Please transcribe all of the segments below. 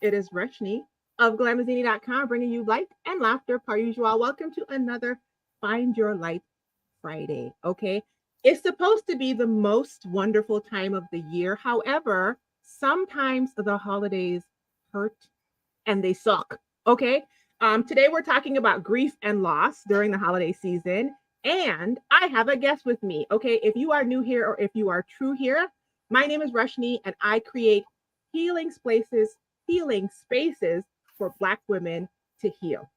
It is Reshni of glamazini.com bringing you light and laughter per usual. Welcome to another Find Your Light Friday. Okay. It's supposed to be the most wonderful time of the year. However, sometimes the holidays hurt and they suck. Okay. Today we're talking about grief and loss during the holiday season. And I have a guest with me. Okay. If you are new here or if you are true here, my name is Reshni and I create healing spaces, healing spaces for Black women to heal.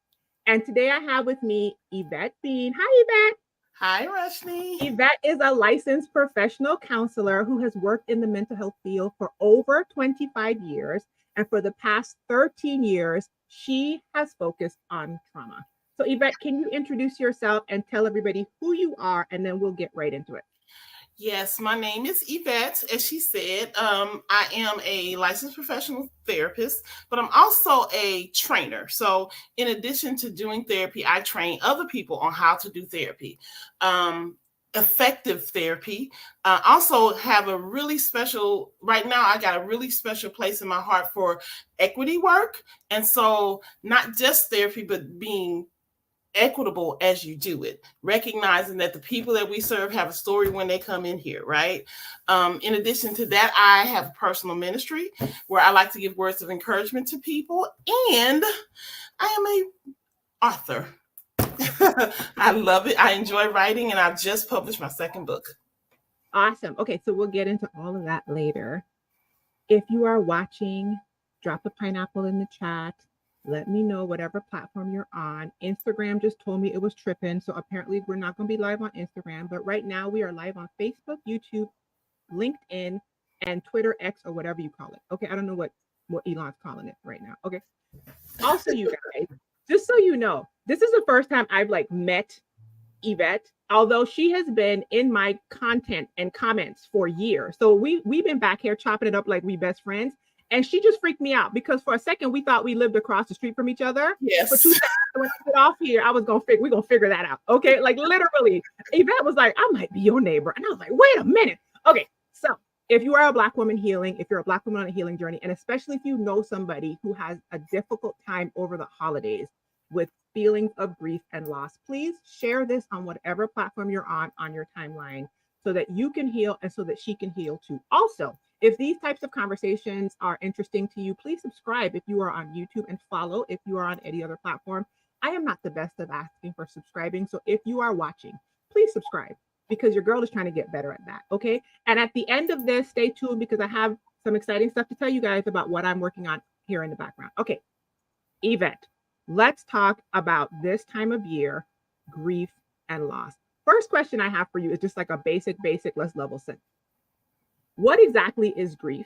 And today I have with me Evette Bean. Hi, Evette. Hi, Rashni. Evette is a licensed professional counselor who has worked in the mental health field for over 25 years. And for the past 13 years, she has focused on trauma. So, Evette, can you introduce yourself and tell everybody who you are, and then we'll get right into it. Yes, my name is Evette. As she said, I am a licensed professional therapist, but I'm also a trainer. So, in addition to doing therapy, I train other people on how to do therapy. Effective therapy. Also have a really special, right now, I got a really special place in my heart for equity work. And so, not just therapy, but being equitable as you do it, recognizing that the people that we serve have a story when they come in here, right? In addition to that, I have a personal ministry where I like to give words of encouragement to people, and I am a author. I love it. I enjoy writing, and I've just published my second book. Awesome. Okay, so we'll get into all of that later. If you are watching, drop a pineapple in the chat. Let me know whatever platform you're on. Instagram just told me it was tripping. So apparently we're not going to be live on Instagram. But right now we are live on Facebook, YouTube, LinkedIn, and Twitter X or whatever you call it. Okay. I don't know what Elon's calling it right now. Okay. Also, you guys, just so you know, this is the first time I've met Evette, although she has been in my content and comments for years. So we've been back here chopping it up like we best friends. And she just freaked me out because for a second we thought we lived across the street from each other. Yes. For 2 seconds when I get off here, I was we're gonna figure that out. Okay. Like literally, Evette was like, I might be your neighbor. And I was like, wait a minute. Okay. So if you are a Black woman healing, if you're a Black woman on a healing journey, and especially if you know somebody who has a difficult time over the holidays with feelings of grief and loss, please share this on whatever platform you're on your timeline so that you can heal and so that she can heal too. Also, if these types of conversations are interesting to you, please subscribe if you are on YouTube and follow if you are on any other platform. I am not the best of asking for subscribing. So if you are watching, please subscribe because your girl is trying to get better at that. Okay. And at the end of this, stay tuned because I have some exciting stuff to tell you guys about what I'm working on here in the background. Okay. Evette, let's talk about this time of year, grief and loss. First question I have for you is just like a basic, let's level set. What exactly is grief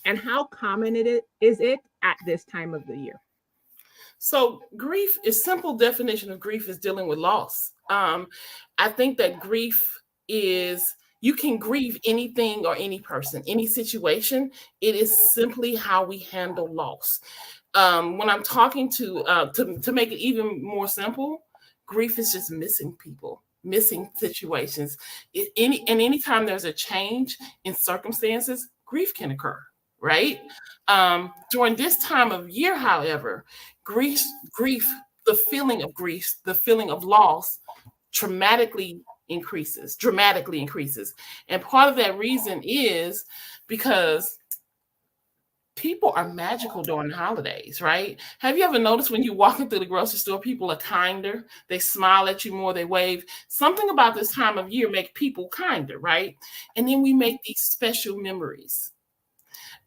and how common is it at this time of the year? So grief is simple definition of grief is dealing with loss. I think that grief is, you can grieve anything or any person, any situation. It is simply how we handle loss. When I'm talking to make it even more simple, grief is just missing people, missing situations. Anytime there's a change in circumstances, grief can occur, right? During this time of year, however, grief, the feeling of grief, the feeling of loss, dramatically increases. And part of that reason is because people are magical during the holidays, right? Have you ever noticed when you're walking through the grocery store, people are kinder, they smile at you more, they wave. Something about this time of year make people kinder, right? And then we make these special memories.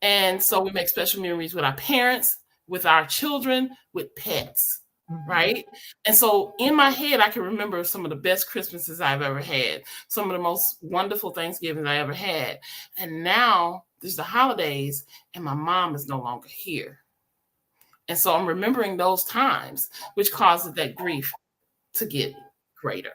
And so we make special memories with our parents, with our children, with pets, right? And so in my head, I can remember some of the best Christmases I've ever had, some of the most wonderful Thanksgivings I ever had. And now there's the holidays and my mom is no longer here. And so I'm remembering those times, which causes that grief to get greater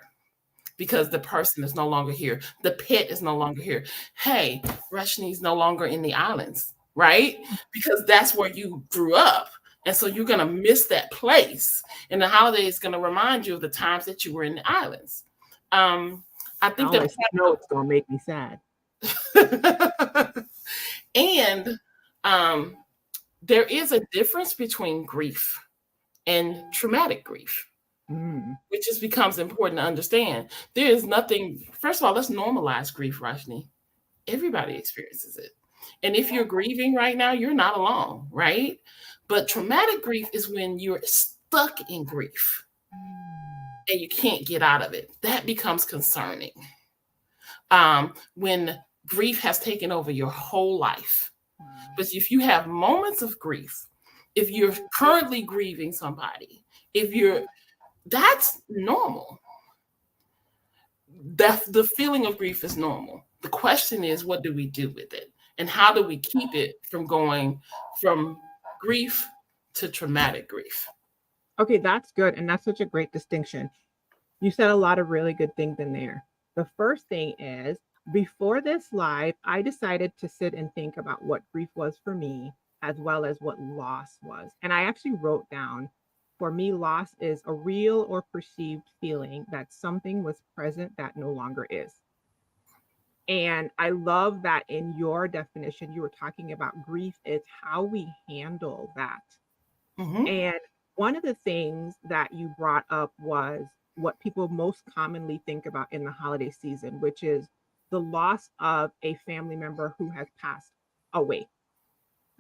because the person is no longer here. The pet is no longer here. Hey, Rashni's no longer in the islands, right? Because that's where you grew up. And so you're going to miss that place. And the holiday is going to remind you of the times that you were in the islands. I think that know it's going to make me sad. And there is a difference between grief and traumatic grief, which just becomes important to understand. There is nothing, first of all, let's normalize grief, Rashni. Everybody experiences it. And if you're grieving right now, you're not alone, right? But traumatic grief is when you're stuck in grief and you can't get out of it. That becomes concerning. When grief has taken over your whole life. But if you have moments of grief, if you're currently grieving somebody, that's normal. The feeling of grief is normal. The question is, what do we do with it? And how do we keep it from going from grief to traumatic grief? Okay, that's good. And that's such a great distinction. You said a lot of really good things in there. The first thing is, before this live, I decided to sit and think about what grief was for me, as well as what loss was. And I actually wrote down, for me, loss is a real or perceived feeling that something was present that no longer is. And I love that in your definition, you were talking about grief is how we handle that. And one of the things that you brought up was what people most commonly think about in the holiday season, which is the loss of a family member who has passed away,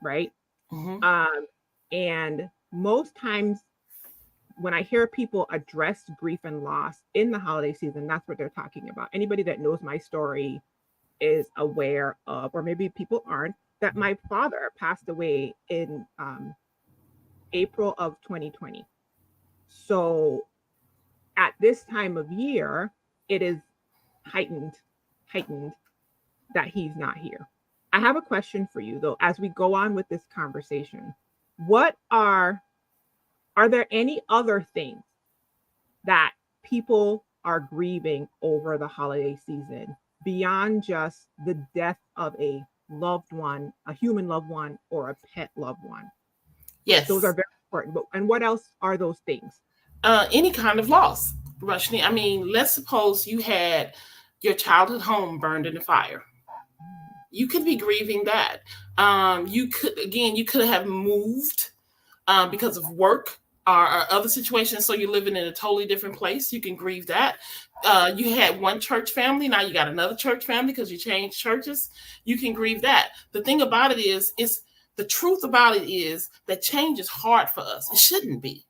right? And most times when I hear people address grief and loss in the holiday season, that's what they're talking about. Anybody that knows my story is aware of, or maybe people aren't, that my father passed away in April of 2020. So at this time of year, it is heightened that he's not here. I have a question for you though, as we go on with this conversation. Are there any other things that people are grieving over the holiday season beyond just the death of a loved one, a human loved one, or a pet loved one? Yes. Those are very important. And what else are those things? Any kind of loss, Rashni. I mean, let's suppose you had your childhood home burned in a fire. You could be grieving that. You could have moved because of work or other situations. So you're living in a totally different place. You can grieve that. You had one church family. Now you got another church family because you changed churches. You can grieve that. The thing about it is the truth about it is that change is hard for us. It shouldn't be,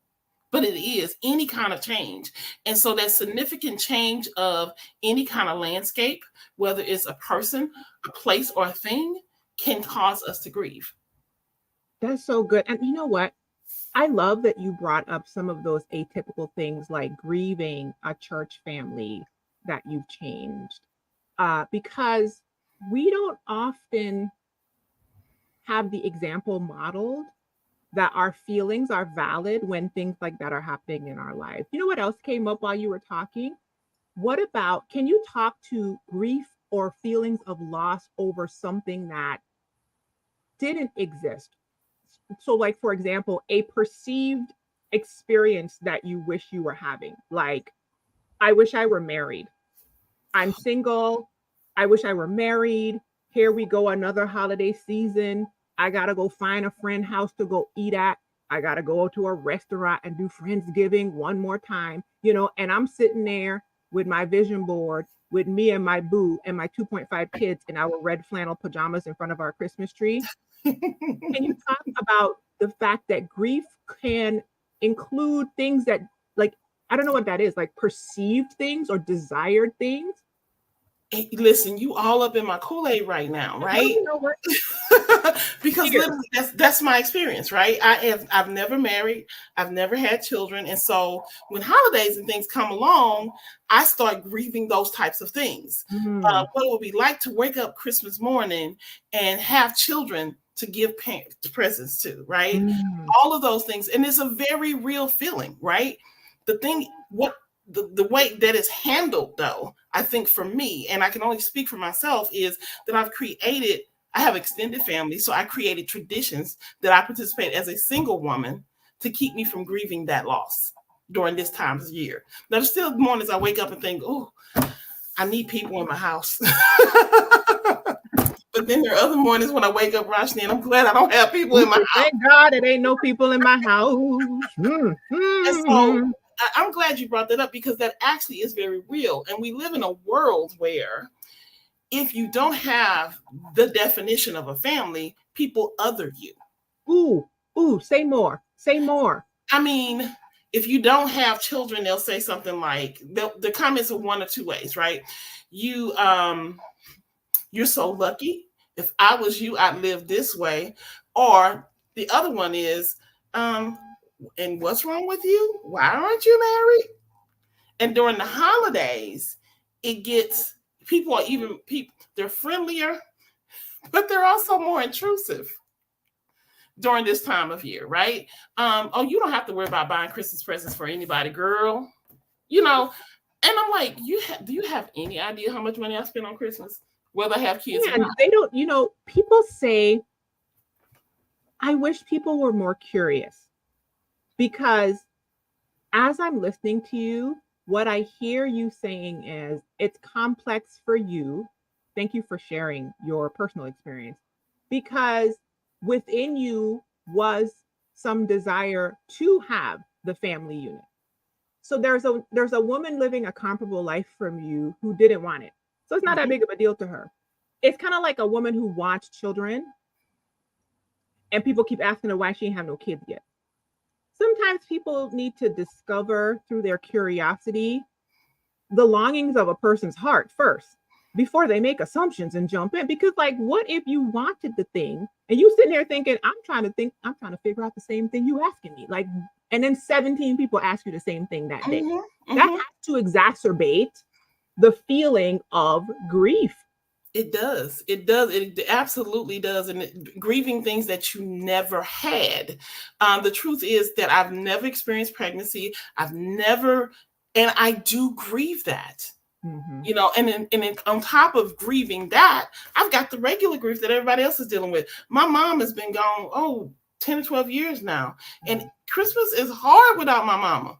but it is any kind of change. And so that significant change of any kind of landscape, whether it's a person, a place, or a thing, can cause us to grieve. That's so good. And you know what? I love that you brought up some of those atypical things like grieving a church family that you've changed, because we don't often have the example modeled that our feelings are valid when things like that are happening in our life. You know what else came up while you were talking? What about, can you talk to grief or feelings of loss over something that didn't exist? So like, for example, a perceived experience that you wish you were having, like, I wish I were married. I'm single. I wish I were married. Here we go, another holiday season. I got to go find a friend house to go eat at. I got to go to a restaurant and do Friendsgiving one more time, and I'm sitting there with my vision board with me and my boo and my 2.5 kids in our red flannel pajamas in front of our Christmas tree. Can you talk about the fact that grief can include things that, like, I don't know what that is, like perceived things or desired things? Hey, listen, you all up in my Kool-Aid right now, right? Because literally that's my experience, right? I've never married, I've never had children, and so when holidays and things come along, I start grieving those types of things. What it would be like to wake up Christmas morning and have children to give parents presents to, right? All of those things, and it's a very real feeling, right? The way that it's handled, though, I think for me, and I can only speak for myself, is that I have extended family, so I created traditions that I participate as a single woman to keep me from grieving that loss during this time of year. Now, there's still mornings I wake up and think, oh, I need people in my house. But then there are other mornings when I wake up, Roshni, and I'm glad I don't have people in my house. Thank God it ain't no people in my house. And so I'm glad you brought that up, because that actually is very real. And we live in a world where if you don't have the definition of a family, people other you. Ooh, say more. Say more. I mean, if you don't have children, they'll say something like, the comments are one or two ways, right? You're so lucky. If I was you, I'd live this way. Or the other one is, and what's wrong with you? Why aren't you married? And during the holidays, it gets, they're friendlier, but they're also more intrusive during this time of year, right? Oh, you don't have to worry about buying Christmas presents for anybody, girl. You know, and I'm like, do you have any idea how much money I spend on Christmas? Whether I have kids or not? They don't, people say, I wish people were more curious, because as I'm listening to you, what I hear you saying is it's complex for you. Thank you for sharing your personal experience, because within you was some desire to have the family unit. So there's a woman living a comparable life from you who didn't want it. So it's not that big of a deal to her. It's kind of like a woman who wants children and people keep asking her why she ain't have no kids yet. Sometimes people need to discover through their curiosity the longings of a person's heart first before they make assumptions and jump in. Because like, what if you wanted the thing and you sitting there thinking, I'm trying to figure out the same thing you asking me. Like, and then 17 people ask you the same thing that day. That has to exacerbate the feeling of grief. It does. It does. It absolutely does. And grieving things that you never had. The truth is that I've never experienced pregnancy. And I do grieve that. You know, and on top of grieving that, I've got the regular grief that everybody else is dealing with. My mom has been gone, 10 or 12 years now. And Christmas is hard without my mama.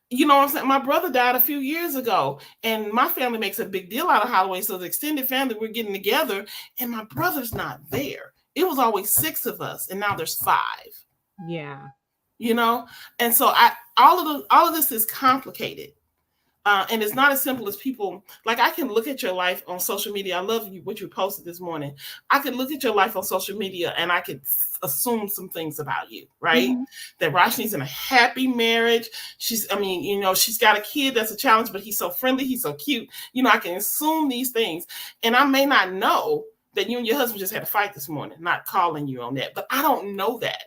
You know what I'm saying? My brother died a few years ago, and my family makes a big deal out of Halloween. So the extended family, we're getting together, and my brother's not there. It was always 6 of us, and now there's 5. Yeah. You know? And so all of this is complicated. And it's not as simple as people, like I can look at your life on social media. I love what you posted this morning. I can look at your life on social media and I could assume some things about you, right? That Roshni's in a happy marriage. She's got a kid that's a challenge, but he's so friendly. He's so cute. You know, I can assume these things. And I may not know that you and your husband just had a fight this morning, not calling you on that, but I don't know that.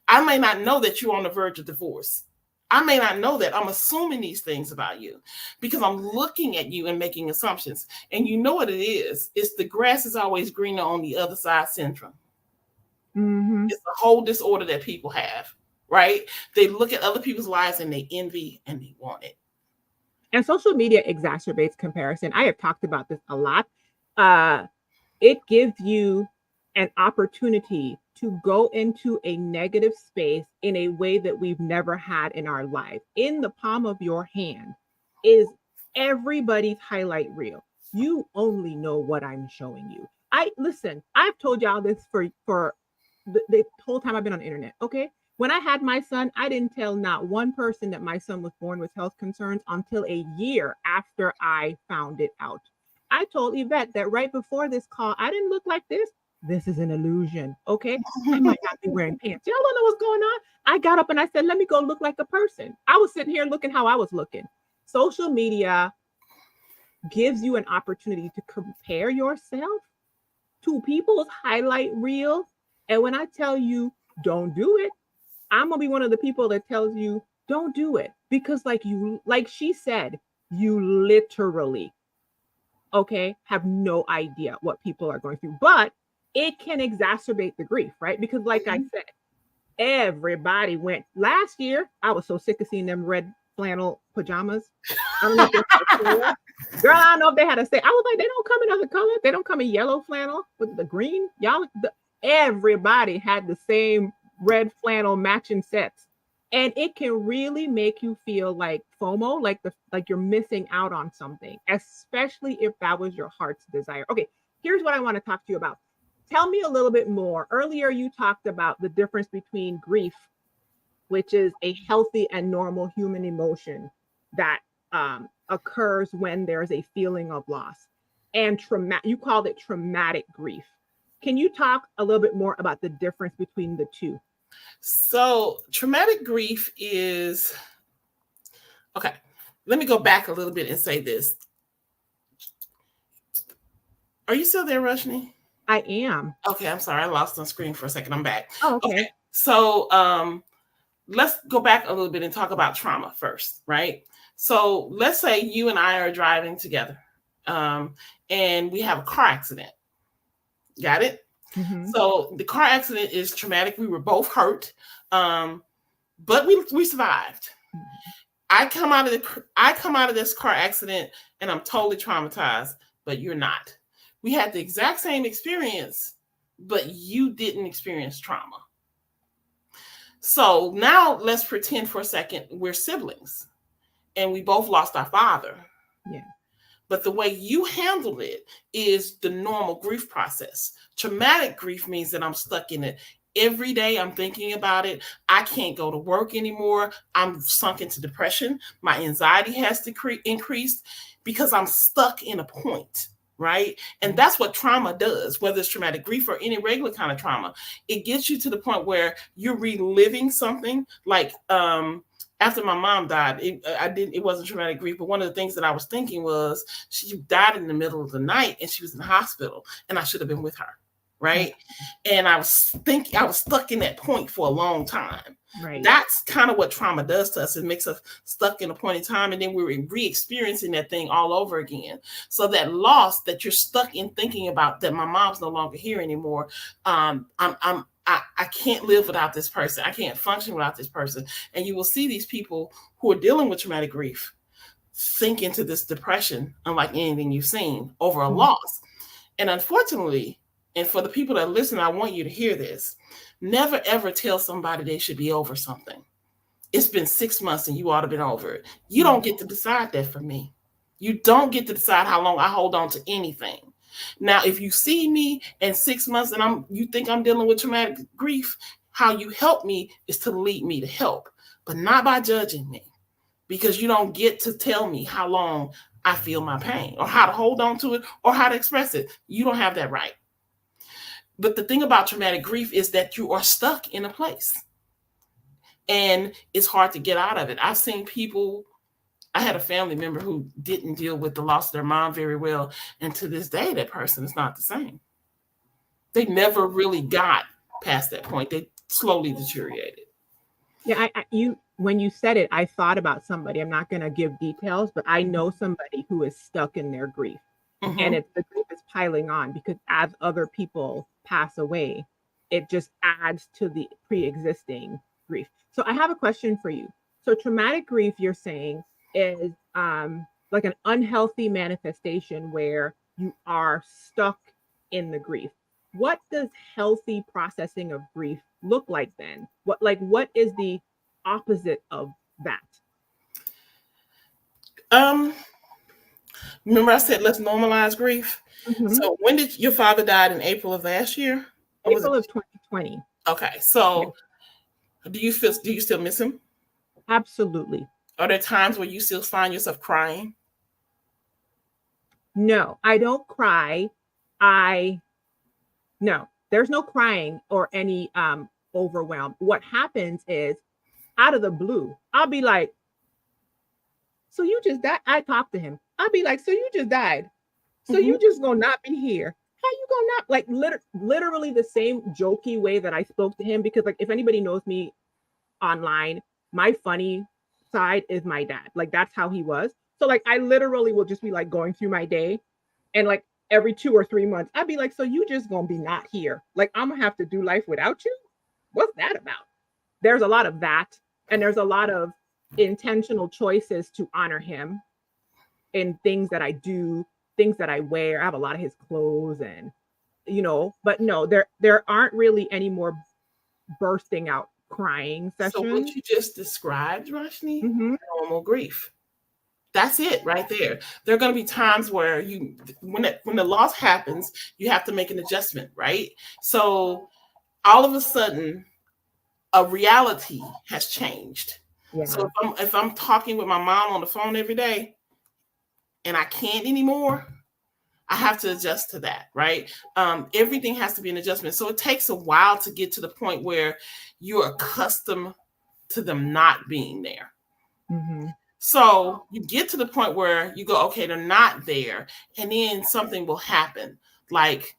I may not know that you're on the verge of divorce. I may not know that. I'm assuming these things about you because I'm looking at you and making assumptions. And you know what it is? It's the grass is always greener on the other side syndrome. It's the whole disorder that people have, right? They look at other people's lives and they envy and they want it. And social media exacerbates comparison. I have talked about this a lot. It gives you an opportunity to go into a negative space in a way that we've never had in our life. In the palm of your hand is everybody's highlight reel. You only know what I'm showing you. I've told y'all this for the whole time I've been on the internet, okay? When I had my son, I didn't tell not one person that my son was born with health concerns until a year after I found it out. I told Evette that right before this call, I didn't look like this. This is an illusion, okay? I might not be wearing pants. Y'all don't know what's going on. I got up and I said, let me go look like a person. I was sitting here looking how I was looking. Social media gives you an opportunity to compare yourself to people's highlight reels. And when I tell you, don't do it, I'm going to be one of the people that tells you, don't do it. Because like she said, you literally, okay, have no idea what people are going through. But it can exacerbate the grief, right? Because like I said, everybody went. Last year, I was so sick of seeing them red flannel pajamas. I don't know if girl, I don't know if they had to say. I was like, they don't come in other colors. They don't come in yellow flannel with the green. Everybody had the same red flannel matching sets. And it can really make you feel like FOMO, like you're missing out on something, especially if that was your heart's desire. Okay, here's what I want to talk to you about. Tell me a little bit more. Earlier, you talked about the difference between grief, which is a healthy and normal human emotion that occurs when there's a feeling of loss, and you called it traumatic grief. Can you talk a little bit more about the difference between the two? So traumatic grief is, okay, let me go back a little bit and say this. Are you still there, Rushni? I am. Okay, I'm sorry. I lost on screen for a second. I'm back. Oh, okay. So let's go back a little bit and talk about trauma first, right? So let's say you and I are driving together and we have a car accident. Got it? Mm-hmm. So the car accident is traumatic. We were both hurt, but we survived. Mm-hmm. I come out of this car accident and I'm totally traumatized, but you're not. We had the exact same experience, but you didn't experience trauma. So now let's pretend for a second we're siblings and we both lost our father. Yeah. But the way you handle it is the normal grief process. Traumatic grief means that I'm stuck in it. Every day I'm thinking about it. I can't go to work anymore. I'm sunk into depression. My anxiety has increased because I'm stuck in a point, right? And that's what trauma does, whether it's traumatic grief or any regular kind of trauma. It gets you to the point where you're reliving something. Like after my mom died, it wasn't traumatic grief, but one of the things that I was thinking was she died in the middle of the night and she was in the hospital and I should have been with her. Right. And I was stuck in that point for a long time. Right. That's kind of what trauma does to us. It makes us stuck in a point in time. And then we're re-experiencing that thing all over again. So that loss that you're stuck in thinking about, that my mom's no longer here anymore. I can't live without this person. I can't function without this person. And you will see these people who are dealing with traumatic grief sink into this depression, unlike anything you've seen, over a loss. And unfortunately, and for the people that listen, I want you to hear this. Never, ever tell somebody they should be over something. It's been 6 months and you ought to have been over it. You don't get to decide that for me. You don't get to decide how long I hold on to anything. Now, if you see me in 6 months and you think I'm dealing with traumatic grief, how you help me is to lead me to help, but not by judging me, because you don't get to tell me how long I feel my pain or how to hold on to it or how to express it. You don't have that right. But the thing about traumatic grief is that you are stuck in a place and it's hard to get out of it. I've seen people, I had a family member who didn't deal with the loss of their mom very well. And to this day, that person is not the same. They never really got past that point. They slowly deteriorated. Yeah, when you said it, I thought about somebody. I'm not going to give details, but I know somebody who is stuck in their grief. Mm-hmm. And the grief is piling on because as other people pass away, it just adds to the pre-existing grief. So I have a question for you. So traumatic grief, you're saying, is like an unhealthy manifestation where you are stuck in the grief. What does healthy processing of grief look like then? What is the opposite of that? Remember I said let's normalize grief. Mm-hmm. So when did your father died? In April of last year? April of 2020. Okay, so do you still miss him? Absolutely. Are there times where you still find yourself crying? No, I don't cry. No, there's no crying or any overwhelm. What happens is, out of the blue, I'll be like, so you just died? I talk to him. I'll be like, so you just died? So mm-hmm. You just gonna not be here? How you gonna not? Like literally the same jokey way that I spoke to him, because like if anybody knows me online, my funny side is my dad. Like that's how he was. So like I literally will just be like going through my day, and like every 2 or 3 months, I'd be like, so you just gonna be not here? Like I'm gonna have to do life without you? What's that about? There's a lot of that, and there's a lot of intentional choices to honor him in things that I do, things that I wear. I have a lot of his clothes, and but no, there aren't really any more bursting out crying sessions. So what you just described, Roshni, mm-hmm. normal grief. That's it right there. There are going to be times where when the loss happens, you have to make an adjustment, right? So all of a sudden, a reality has changed. Yeah. So if I'm talking with my mom on the phone every day and I can't anymore, I have to adjust to that, right? Everything has to be an adjustment. So it takes a while to get to the point where you're accustomed to them not being there. Mm-hmm. So you get to the point where you go, okay, they're not there, and then something will happen. Like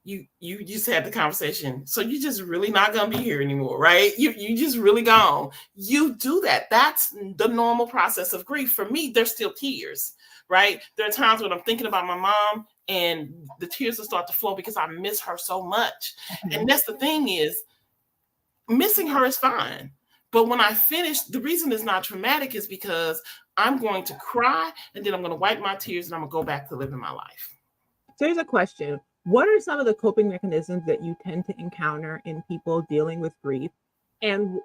you just had the conversation. So you just really not gonna be here anymore, right? You just really gone. You do that. That's the normal process of grief. For me, there's still tears, right? There are times when I'm thinking about my mom and the tears will start to flow because I miss her so much. Mm-hmm. And that's the thing is, missing her is fine. But when I finish, the reason it's not traumatic is because I'm going to cry and then I'm going to wipe my tears and I'm going to go back to living my life. So here's a question. What are some of the coping mechanisms that you tend to encounter in people dealing with grief, and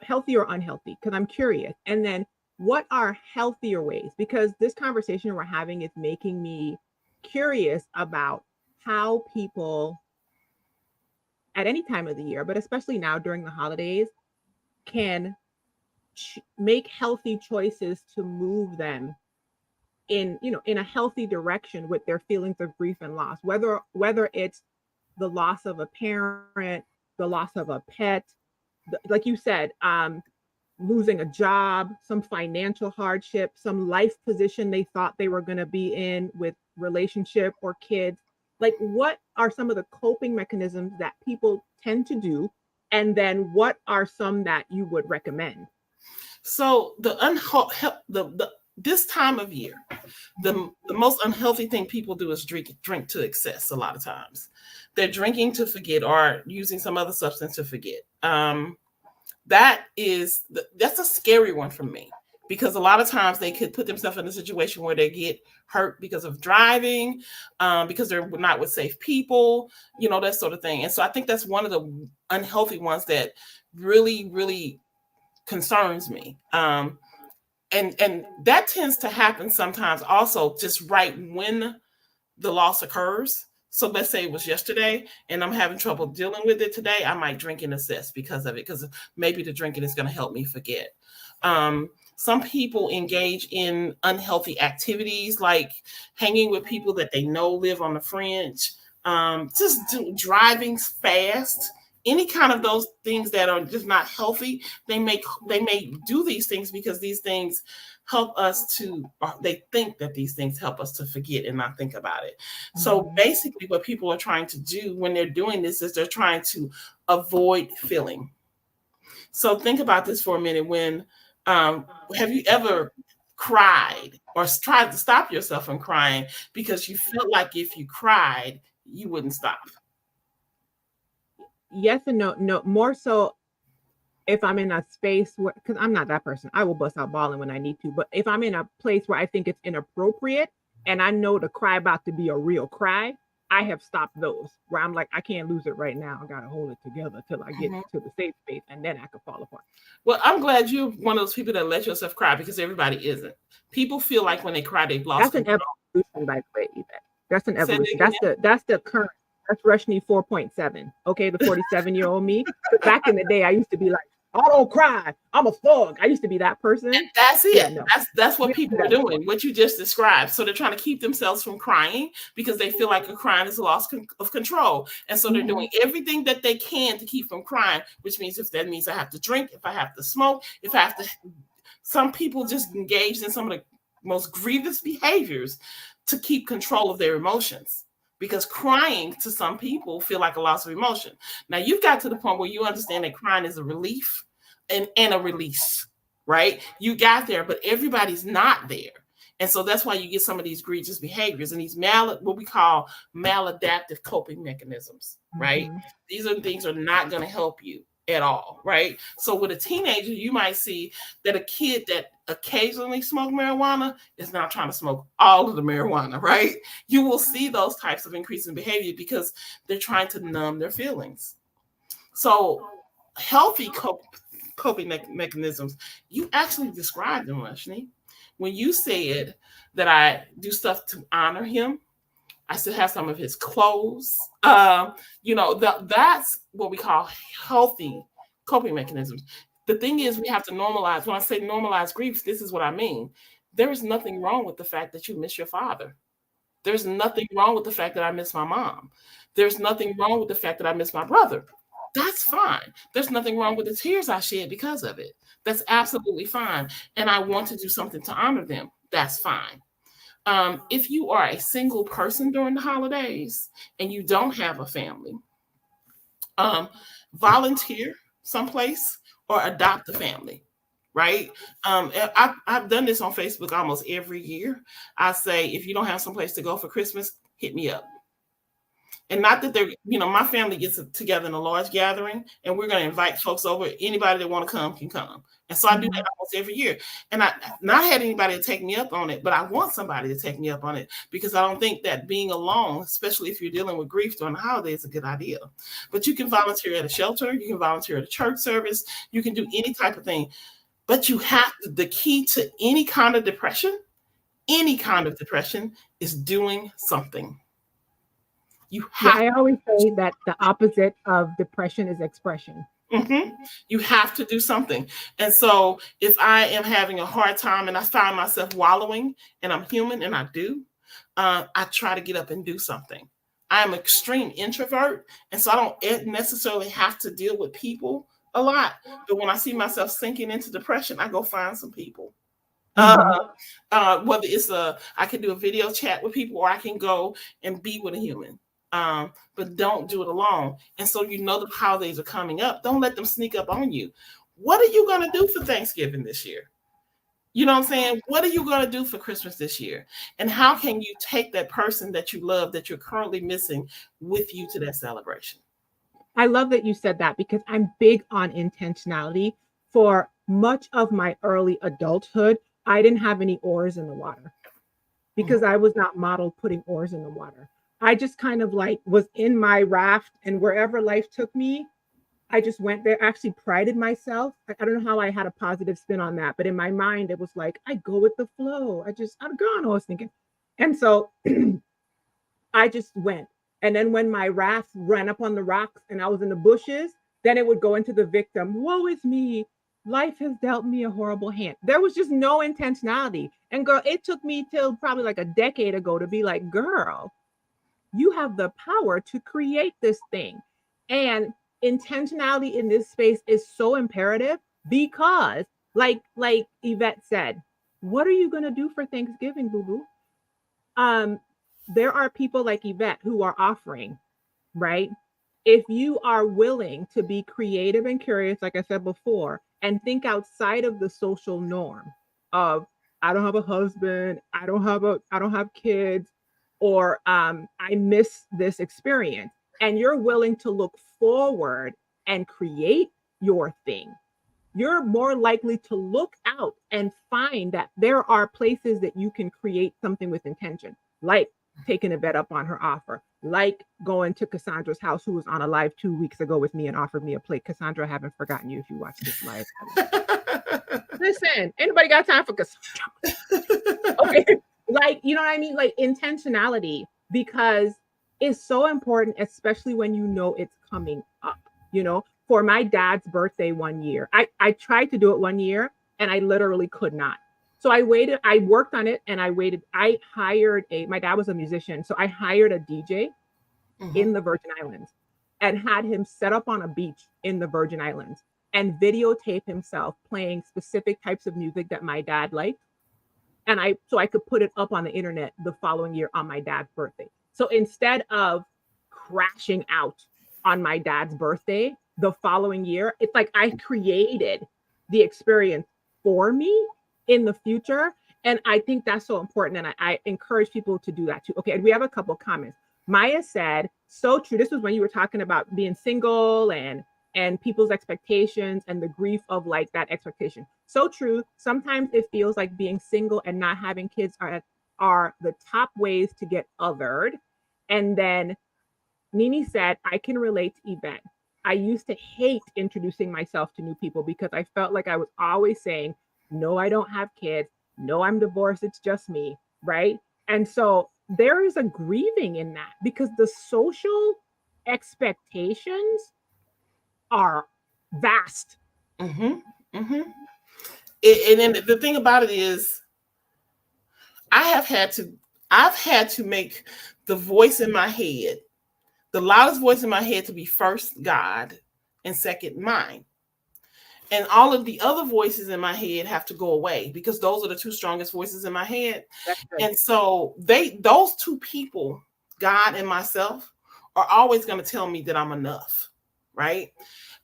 healthy or unhealthy? Because I'm curious. And then what are healthier ways? Because this conversation we're having is making me curious about how people at any time of the year, but especially now during the holidays, can make healthy choices to move them in a healthy direction with their feelings of grief and loss, whether it's the loss of a parent, the loss of a pet, like you said, losing a job, some financial hardship, some life position they thought they were going to be in with relationship or kids. Like, what are some of the coping mechanisms that people tend to do, and then what are some that you would recommend? So this time of year, the most unhealthy thing people do is drink to excess. A lot of times, they're drinking to forget or using some other substance to forget. That's a scary one for me, because a lot of times they could put themselves in a situation where they get hurt because of driving, because they're not with safe people, that sort of thing. And so I think that's one of the unhealthy ones that really, really concerns me. And that tends to happen sometimes also just right when the loss occurs. So let's say it was yesterday and I'm having trouble dealing with it today. I might drink and assess because of it, because maybe the drinking is going to help me forget. Some people engage in unhealthy activities like hanging with people that they know live on the fringe, driving fast, any kind of those things that are just not healthy. They may do these things because these things help us they think that these things help us to forget and not think about it. So basically what people are trying to do when they're doing this is they're trying to avoid feeling. So think about this for a minute. When have you ever cried or tried to stop yourself from crying because you felt like if you cried, you wouldn't stop? Yes and no, more so if I'm in a space where, because I'm not that person, I will bust out bawling when I need to. But if I'm in a place where I think it's inappropriate and I know the cry about to be a real cry, I have stopped those where I'm like, I can't lose it right now. I gotta hold it together till I get to the safe space, and then I could fall apart. Well, I'm glad you're one of those people that let yourself cry, because everybody isn't. People feel like when they cry, they've lost That's control. an evolution, by the way, Evette. That's an evolution. That's the current. That's Rushni 4.7. Okay, the 47-year-old me. Back in the day, I used to be like, I don't cry. I'm a thug. I used to be that person. And that's it. Yeah, no. That's what people are doing, what you just described. So they're trying to keep themselves from crying because they feel like a crying is a loss of control. And so they're doing everything that they can to keep from crying, which means if that means I have to drink, if I have to smoke, if I have to. Some people just engage in some of the most grievous behaviors to keep control of their emotions, because crying to some people feel like a loss of emotion. Now you've got to the point where you understand that crying is a relief and a release, right? You got there, but everybody's not there. And so that's why you get some of these egregious behaviors and these what we call maladaptive coping mechanisms, right? These are things that are not going to help you at all, right? So with a teenager, you might see that a kid that occasionally smoked marijuana is now trying to smoke all of the marijuana, right? You will see those types of increasing behavior because they're trying to numb their feelings. So healthy coping mechanisms, you actually described them, Rushni. when you said that I do stuff to honor him, I still have some of his clothes. That's what we call healthy coping mechanisms. The thing is, we have to normalize. When I say normalize grief, this is what I mean. There is nothing wrong with the fact that you miss your father. There's nothing wrong with the fact that I miss my mom. There's nothing wrong with the fact that I miss my brother. That's fine. There's nothing wrong with the tears I shed because of it. That's absolutely fine. And I want to do something to honor them. That's fine. If you are a single person during the holidays and you don't have a family, volunteer someplace or adopt a family, right? I've done this on Facebook almost every year. I say, if you don't have someplace to go for Christmas, hit me up. And not that they're, my family gets together in a large gathering and we're going to invite folks over. Anybody that want to come can come. And so I do that almost every year. And I not had anybody to take me up on it, but I want somebody to take me up on it because I don't think that being alone, especially if you're dealing with grief during the holidays, is a good idea. But you can volunteer at a shelter. You can volunteer at a church service. You can do any type of thing. But you have to, the key to any kind of depression is doing something. I always say that the opposite of depression is expression. Mm-hmm. You have to do something. And so if I am having a hard time and I find myself wallowing and I'm human and I do, I try to get up and do something. I'm an extreme introvert. And so I don't necessarily have to deal with people a lot. But when I see myself sinking into depression, I go find some people. Whether it's I can do a video chat with people or I can go and be with a human. But don't do it alone. And so the holidays are coming up. Don't let them sneak up on you. What are you going to do for Thanksgiving this year? You know what I'm saying? What are you going to do for Christmas this year? And how can you take that person that you love, that you're currently missing, with you to that celebration? I love that you said that because I'm big on intentionality. For much of my early adulthood, I didn't have any oars in the water because I was not modeled putting oars in the water. I just kind of was in my raft, and wherever life took me, I just went there. I actually prided myself. I don't know how I had a positive spin on that, but in my mind, it was like, I go with the flow. I don't know, I was thinking. And so I just went. And then when my raft ran up on the rocks and I was in the bushes, then it would go into the victim. Woe is me. Life has dealt me a horrible hand. There was just no intentionality. And girl, it took me till probably like a decade ago to be like, girl, you have the power to create this thing. And intentionality in this space is so imperative because like Evette said, what are you going to do for Thanksgiving, boo-boo? There are people like Evette who are offering, right? If you are willing to be creative and curious, like I said before, and think outside of the social norm of, I don't have a husband, I don't have kids, or I miss this experience, and you're willing to look forward and create your thing, you're more likely to look out and find that there are places that you can create something with intention, like taking Evette up on her offer, like going to Cassandra's house, who was on a live 2 weeks ago with me and offered me a plate. Cassandra, I haven't forgotten you if you watch this live. Listen, anybody got time for Cassandra? Okay. You know what I mean? Intentionality, because it's so important, especially when it's coming up. For my dad's birthday one year, I tried to do it one year and I literally could not. So I waited, I worked on it and I waited. I hired my dad was a musician. So I hired a DJ in the Virgin Islands and had him set up on a beach in the Virgin Islands and videotape himself playing specific types of music that my dad liked. And so I could put it up on the internet the following year on my dad's birthday. So instead of crashing out on my dad's birthday the following year, it's like I created the experience for me in the future. And I think that's so important. And I encourage people to do that too. Okay. And we have a couple of comments. Maya said, so true. This was when you were talking about being single and people's expectations and the grief of that expectation. So true. Sometimes it feels like being single and not having kids are the top ways to get othered. And then Nini said, I can relate to Evette. I used to hate introducing myself to new people because I felt like I was always saying, no, I don't have kids. No, I'm divorced. It's just me. Right. And so there is a grieving in that because the social expectations are vast. Mm-hmm. Mm-hmm. And then the thing about it is, I have had to, I've had to make the voice in my head, the loudest voice in my head, to be first God and second mine. And all of the other voices in my head have to go away because those are the two strongest voices in my head. And so those two people, God and myself, are always going to tell me that I'm enough, right?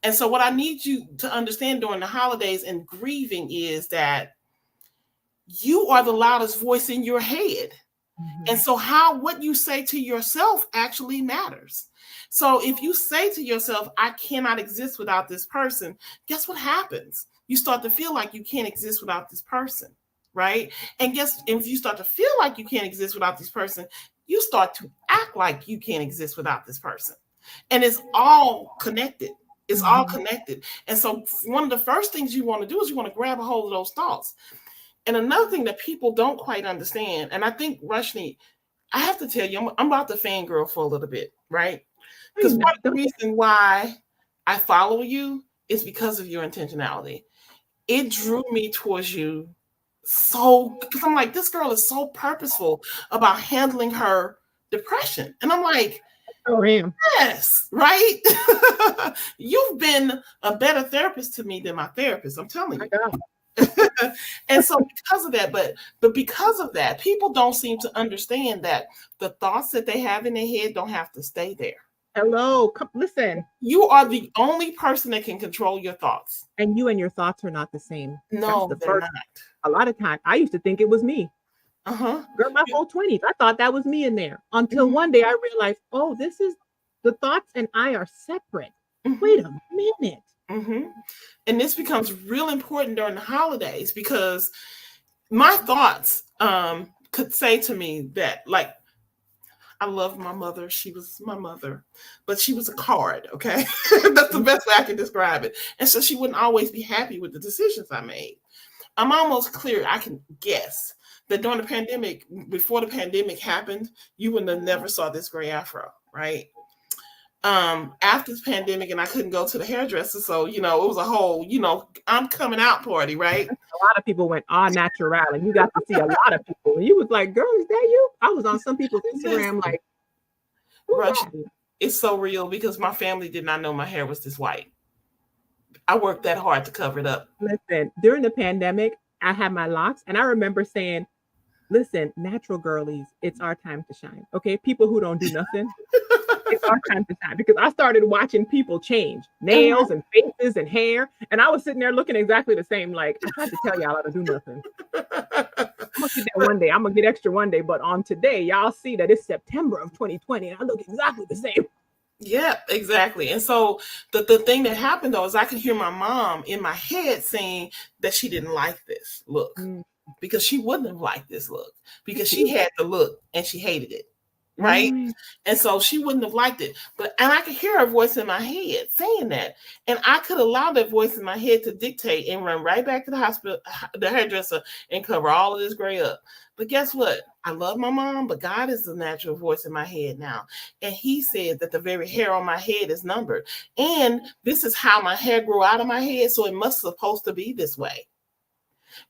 And so what I need you to understand during the holidays and grieving is that you are the loudest voice in your head. Mm-hmm. And so what you say to yourself actually matters. So if you say to yourself, I cannot exist without this person, guess what happens? You start to feel like you can't exist without this person, right? And if you start to feel like you can't exist without this person, you start to act like you can't exist without this person. And it's all connected. It's mm-hmm. all connected. And so one of the first things you want to do is you want to grab a hold of those thoughts. And another thing that people don't quite understand, and I think, Rushni, I have to tell you, I'm about to fangirl for a little bit, right? Because one of the reasons why I follow you is because of your intentionality. It drew me towards you because I'm like, this girl is so purposeful about handling her depression. And I'm like, yes, right? You've been a better therapist to me than my therapist, I'm telling you. And so because of that, but because of that, people don't seem to understand that the thoughts that they have in their head don't have to stay there. Hello, listen. You are the only person that can control your thoughts. And your thoughts are not the same. No, they're not. A lot of times, I used to think it was me. Girl, my whole 20s, I thought that was me in there. Until one day I realized, oh, this is, the thoughts and I are separate. Wait a minute. Mm-hmm. And this becomes real important during the holidays because my thoughts could say to me that, like, I love my mother. She was my mother, but she was a card. Okay. That's the best way I can describe it. And so she wouldn't always be happy with the decisions I made. I'm almost clear. I can guess that during the pandemic, before the pandemic happened, you would have never saw this gray afro, right? After the pandemic, and I couldn't go to the hairdresser, so it was a whole, I'm coming out party, right? A lot of people went all natural, and you got to see a lot of people. And you was like, "Girl, is that you?" I was on some people's Instagram, like, it's so real because my family did not know my hair was this white. I worked that hard to cover it up. Listen, during the pandemic, I had my locks, and I remember saying, "Listen, natural girlies, it's our time to shine." Okay, people who don't do nothing. It's our time to shine because I started watching people change nails and faces and hair. And I was sitting there looking exactly the same. Like, I tried to tell y'all how to do nothing. I'm going to get that one day. I'm going to get extra one day. But on today, y'all see that it's September of 2020 and I look exactly the same. Yeah, exactly. And so the thing that happened, though, is I could hear my mom in my head saying that she didn't like this look because she wouldn't have liked this look because she had the look and she hated it. Right. And so she wouldn't have liked it. And I could hear her voice in my head saying that. And I could allow that voice in my head to dictate and run right back to the hospital, the hairdresser, and cover all of this gray up. But guess what? I love my mom, but God is the natural voice in my head now. And he said that the very hair on my head is numbered. And this is how my hair grew out of my head. So it must supposed to be this way.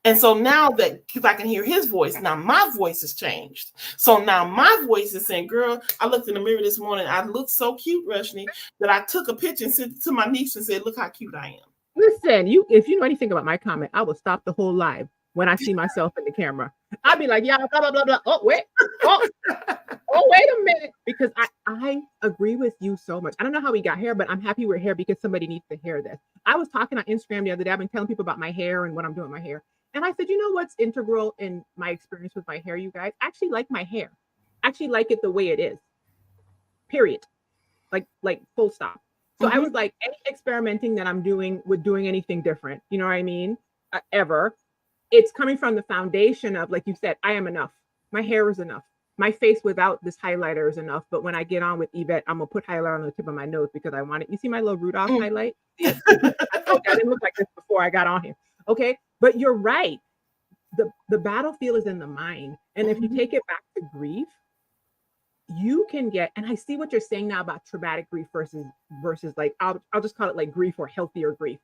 And so now that, because I can hear his voice, now my voice has changed. So now my voice is saying, girl, I looked in the mirror this morning. I looked so cute, Rushni, that I took a picture and sent it to my niece and said, look how cute I am. Listen, if you know anything about my comment, I will stop the whole live when I see myself in the camera. I'll be like, yeah, blah, blah, blah, blah. Oh, wait. Oh, wait a minute. Because I agree with you so much. I don't know how we got here, but I'm happy we're here because somebody needs to hear this. I was talking on Instagram the other day. I've been telling people about my hair and what I'm doing with my hair. And I said, you know what's integral in my experience with my hair, you guys? I actually like my hair. I actually like it the way it is. Period. Like full stop. So I was like, any experimenting that I'm doing with doing anything different, you know what I mean? Ever. It's coming from the foundation of, like you said, I am enough. My hair is enough. My face without this highlighter is enough. But when I get on with Evette, I'm going to put highlighter on the tip of my nose because I want it. You see my little Rudolph highlight? I didn't look like this before I got on here. Okay. But you're right. the battlefield is in the mind. And if you take it back to grief, you can get, and I see what you're saying now about traumatic grief versus like, I'll just call it like grief or healthier grief.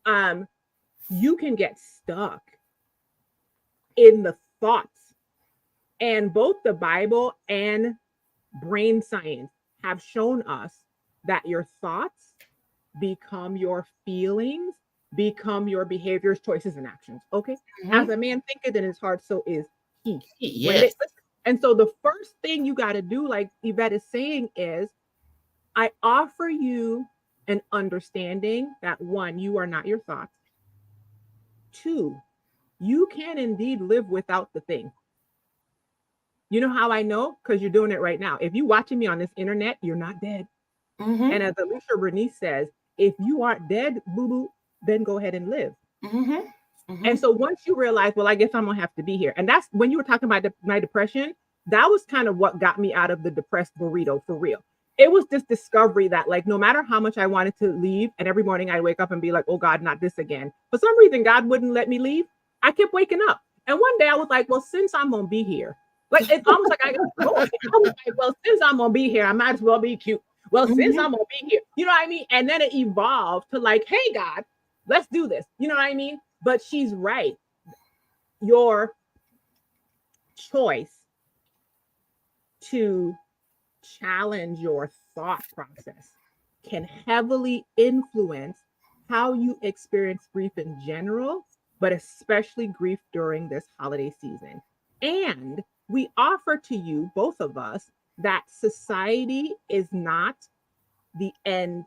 You can get stuck in the thoughts, and both the Bible and brain science have shown us that your thoughts become your feelings, become your behaviors, choices, and actions. Okay. As a man thinketh in his heart, so is he. Yes. And so the first thing you got to do, like Evette is saying, is I offer you an understanding that, one, you are not your thoughts. Two, you can indeed live without the thing. You know how I know? Because you're doing it right now. If you're watching me on this internet, you're not dead. And as Alicia Bernice says, if you aren't dead, boo-boo, then go ahead and live. And so once you realize, well, I guess I'm going to have to be here. And that's when you were talking about my depression, that was kind of what got me out of the depressed burrito, for real. It was this discovery that, like, no matter how much I wanted to leave, and every morning I'd wake up and be like, oh God, not this again. For some reason, God wouldn't let me leave. I kept waking up. And one day I was like, well, since I'm going to be here, like, it's almost like I was like, well, since I'm going to be here, I might as well be cute. Well, since I'm going to be here, you know what I mean? And then it evolved to like, hey, God, let's do this. You know what I mean? But she's right. Your choice to challenge your thought process can heavily influence how you experience grief in general, but especially grief during this holiday season. And we offer to you, both of us, that society is not the end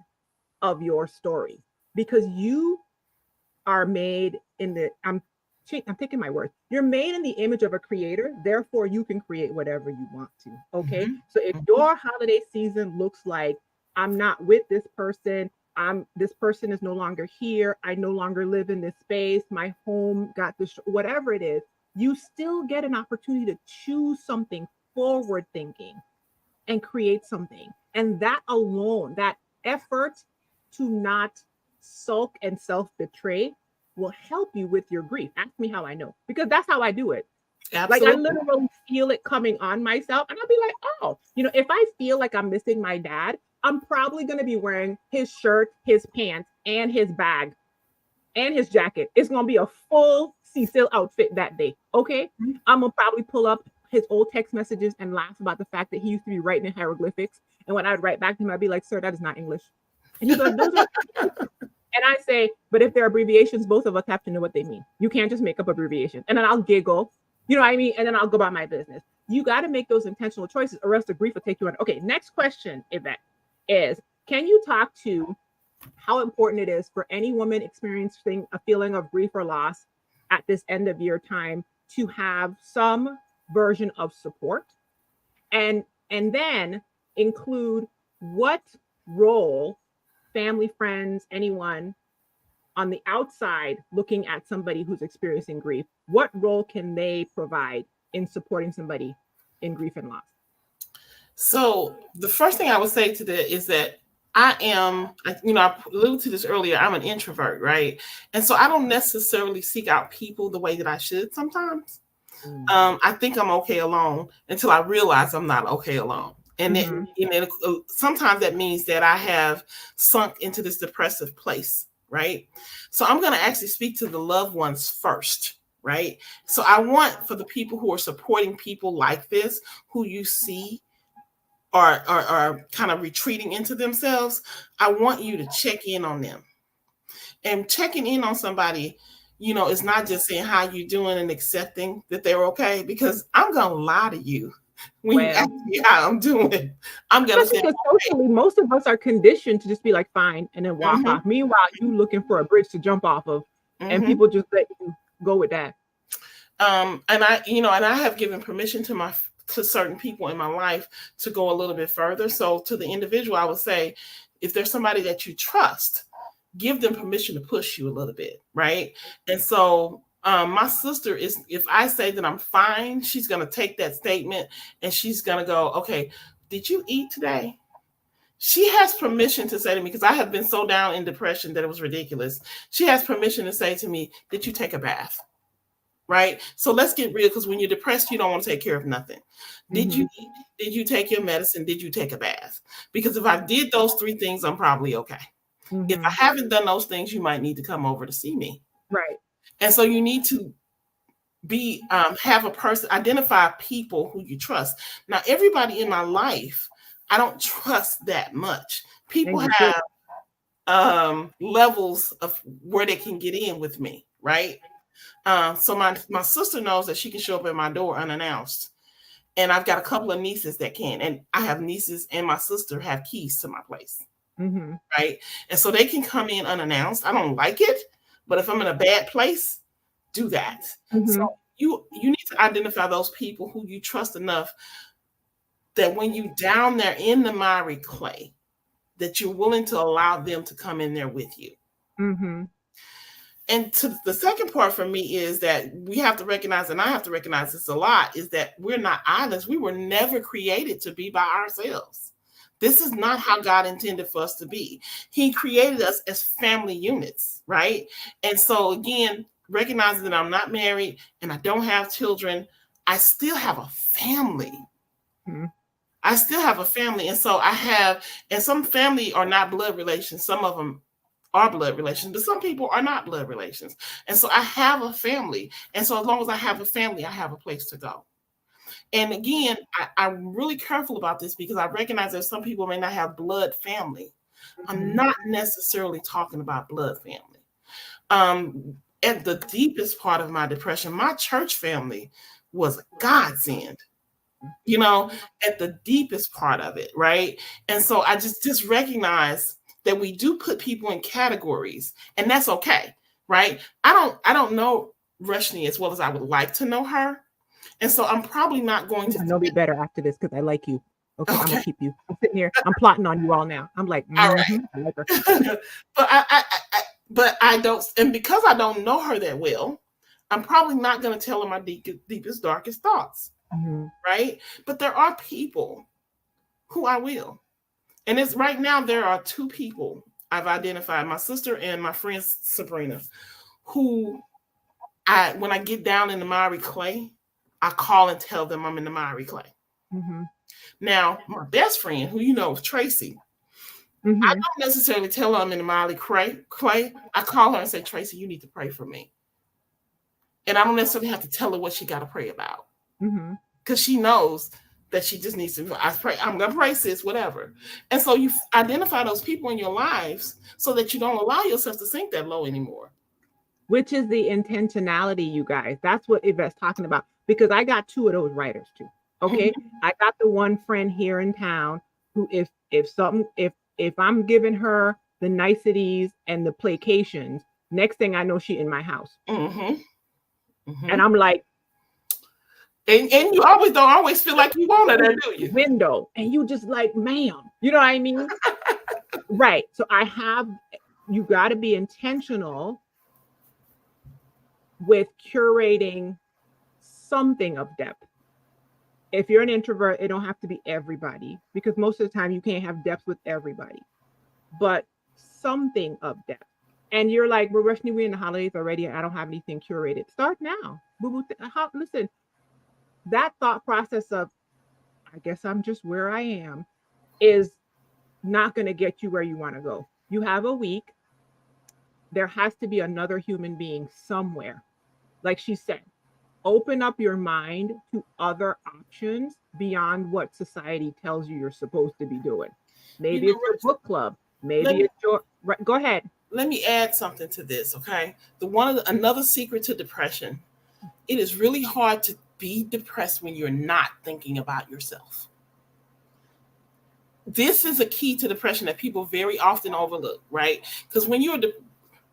of your story, because you are made in the, I'm picking my words. You're made in the image of a creator. Therefore, you can create whatever you want to. Okay. So if your holiday season looks like, I'm not with this person, this person is no longer here, I no longer live in this space, my home got this, whatever it is, you still get an opportunity to choose something forward thinking and create something. And that alone, that effort to not sulk and self-betray, will help you with your grief. Ask me how I know, because that's how I do it. Absolutely. Like, I literally feel it coming on myself, and I'll be like, oh, if I feel like I'm missing my dad, I'm probably going to be wearing his shirt, his pants, and his bag, and his jacket. It's going to be a full Cecil outfit that day. Okay. I'm going to probably pull up his old text messages and laugh about the fact that he used to be writing in hieroglyphics. And when I'd write back to him, I'd be like, sir, that is not English. And he goes, those are. And I say, but if they're abbreviations, both of us have to know what they mean. You can't just make up abbreviations. And then I'll giggle, you know what I mean? And then I'll go about my business. You got to make those intentional choices, or else the grief will take you on. Okay, next question, Evette, is can you talk to how important it is for any woman experiencing a feeling of grief or loss at this end of year time to have some version of support, and then include what role family, friends, anyone on the outside looking at somebody who's experiencing grief, what role can they provide in supporting somebody in grief and loss? So the first thing I would say to that is that I alluded to this earlier, I'm an introvert, right? And so I don't necessarily seek out people the way that I should sometimes. I think I'm okay alone until I realize I'm not okay alone. And then sometimes that means that I have sunk into this depressive place, right? So I'm going to actually speak to the loved ones first, right? So I want for the people who are supporting people like this, who you see are kind of retreating into themselves, I want you to check in on them. And checking in on somebody, is not just saying how you doing and accepting that they're okay, because I'm going to lie to you. When you ask me how I'm doing, I'm going to say, socially, most of us are conditioned to just be like, fine, and then walk off. Meanwhile, you looking for a bridge to jump off of, and people just let you go with that. And I have given permission to certain people in my life to go a little bit further. So to the individual, I would say, if there's somebody that you trust, give them permission to push you a little bit, right? And so my sister is, if I say that I'm fine, she's going to take that statement and she's going to go, okay, did you eat today? She has permission to say to me, because I have been so down in depression that it was ridiculous. She has permission to say to me, did you take a bath? right? So let's get real, because when you're depressed, you don't want to take care of nothing. Did you eat? Did you take your medicine? Did you take a bath? Because if I did those 3 things, I'm probably okay. If I haven't done those things, you might need to come over to see me. Right. And so you need to be have a person, identify people who you trust. Now, everybody in my life, I don't trust that much. People have levels of where they can get in with me, right? So my sister knows that she can show up at my door unannounced. And I've got a couple of nieces that can. And I have nieces and my sister have keys to my place. Right? And so they can come in unannounced. I don't like it, but if I'm in a bad place, do that. So you need to identify those people who you trust enough that when you down there in the miry clay, that you're willing to allow them to come in there with you. And to the second part for me is that we have to recognize, and I have to recognize this a lot, is that we're not islands. We were never created to be by ourselves. This is not how God intended for us to be. He created us as family units, right? And so again, recognizing that I'm not married and I don't have children, I still have a family. I still have a family. And so I have, and some family are not blood relations. Some of them are blood relations, but some people are not blood relations. And so I have a family. And so as long as I have a family, I have a place to go. And again, I'm really careful about this because I recognize that some people may not have blood family. I'm not necessarily talking about blood family. At the deepest part of my depression, my church family was a godsend, you know, at the deepest part of it, right? And so I just recognize that we do put people in categories, and that's okay, right? I don't know Rushni as well as I would like to know her. And so I'm probably not going to know me better after this because I like you. Okay, I'm gonna keep you. I'm sitting here. I'm plotting on you all now. I'm like, all right. I like her. But I don't, and because I don't know her that well, I'm probably not going to tell her my deepest, darkest thoughts, right? But there are people who I will. And it's right now, there are 2 people I've identified, my sister and my friend Sabrina, who when I get down in the miry clay, I call and tell them I'm in the miry clay. Now, my best friend, who you know is Tracy, I don't necessarily tell her I'm in the miry clay. I call her and say, Tracy, you need to pray for me. And I don't necessarily have to tell her what she got to pray about. Because she knows that she just needs to, I'm going to pray, sis, whatever. And so you identify those people in your lives so that you don't allow yourself to sink that low anymore. Which is the intentionality, you guys. That's what Yvette's talking about. Because I got 2 of those writers too. Okay. I got the one friend here in town who if I'm giving her the niceties and the placations, next thing I know, she in my house. And I'm like, and you don't always feel like you want her there, do you? Window, and you just like, ma'am, you know what I mean? Right. So you got to be intentional with curating something of depth. If you're an introvert, it don't have to be everybody, because most of the time you can't have depth with everybody, but something of depth. And you're like, well, Rushni, we're in the holidays already. I don't have anything curated. Start now. Listen, that thought process of, I guess I'm just where I am, is not going to get you where you want to go. You have a week. There has to be another human being somewhere. Like she said, open up your mind to other options beyond what society tells you you're supposed to be doing. Maybe it's your book club. Maybe it's your, go ahead. Let me add something to this, okay? Another secret to depression, it is really hard to be depressed when you're not thinking about yourself. This is a key to depression that people very often overlook, right? Because when you're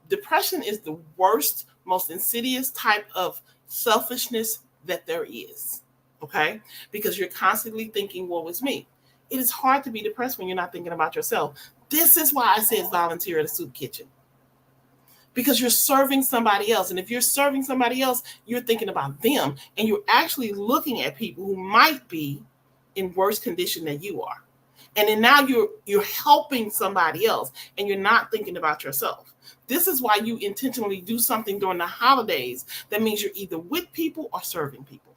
depression is the worst, most insidious type of selfishness that there is, okay? Because you're constantly thinking, woe is me. It is hard to be depressed when you're not thinking about yourself. This is why I said volunteer at a soup kitchen. Because you're serving somebody else. And if you're serving somebody else, you're thinking about them. And you're actually looking at people who might be in worse condition than you are. And then now you're helping somebody else and you're not thinking about yourself. This is why you intentionally do something during the holidays. That means you're either with people or serving people.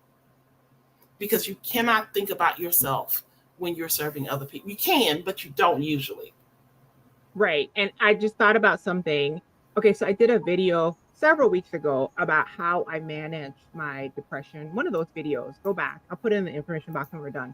Because you cannot think about yourself when you're serving other people. You can, but you don't usually. Right. And I just thought about something. Okay, so I did a video several weeks ago about how I manage my depression. One of those videos, go back. I'll put it in the information box when we're done.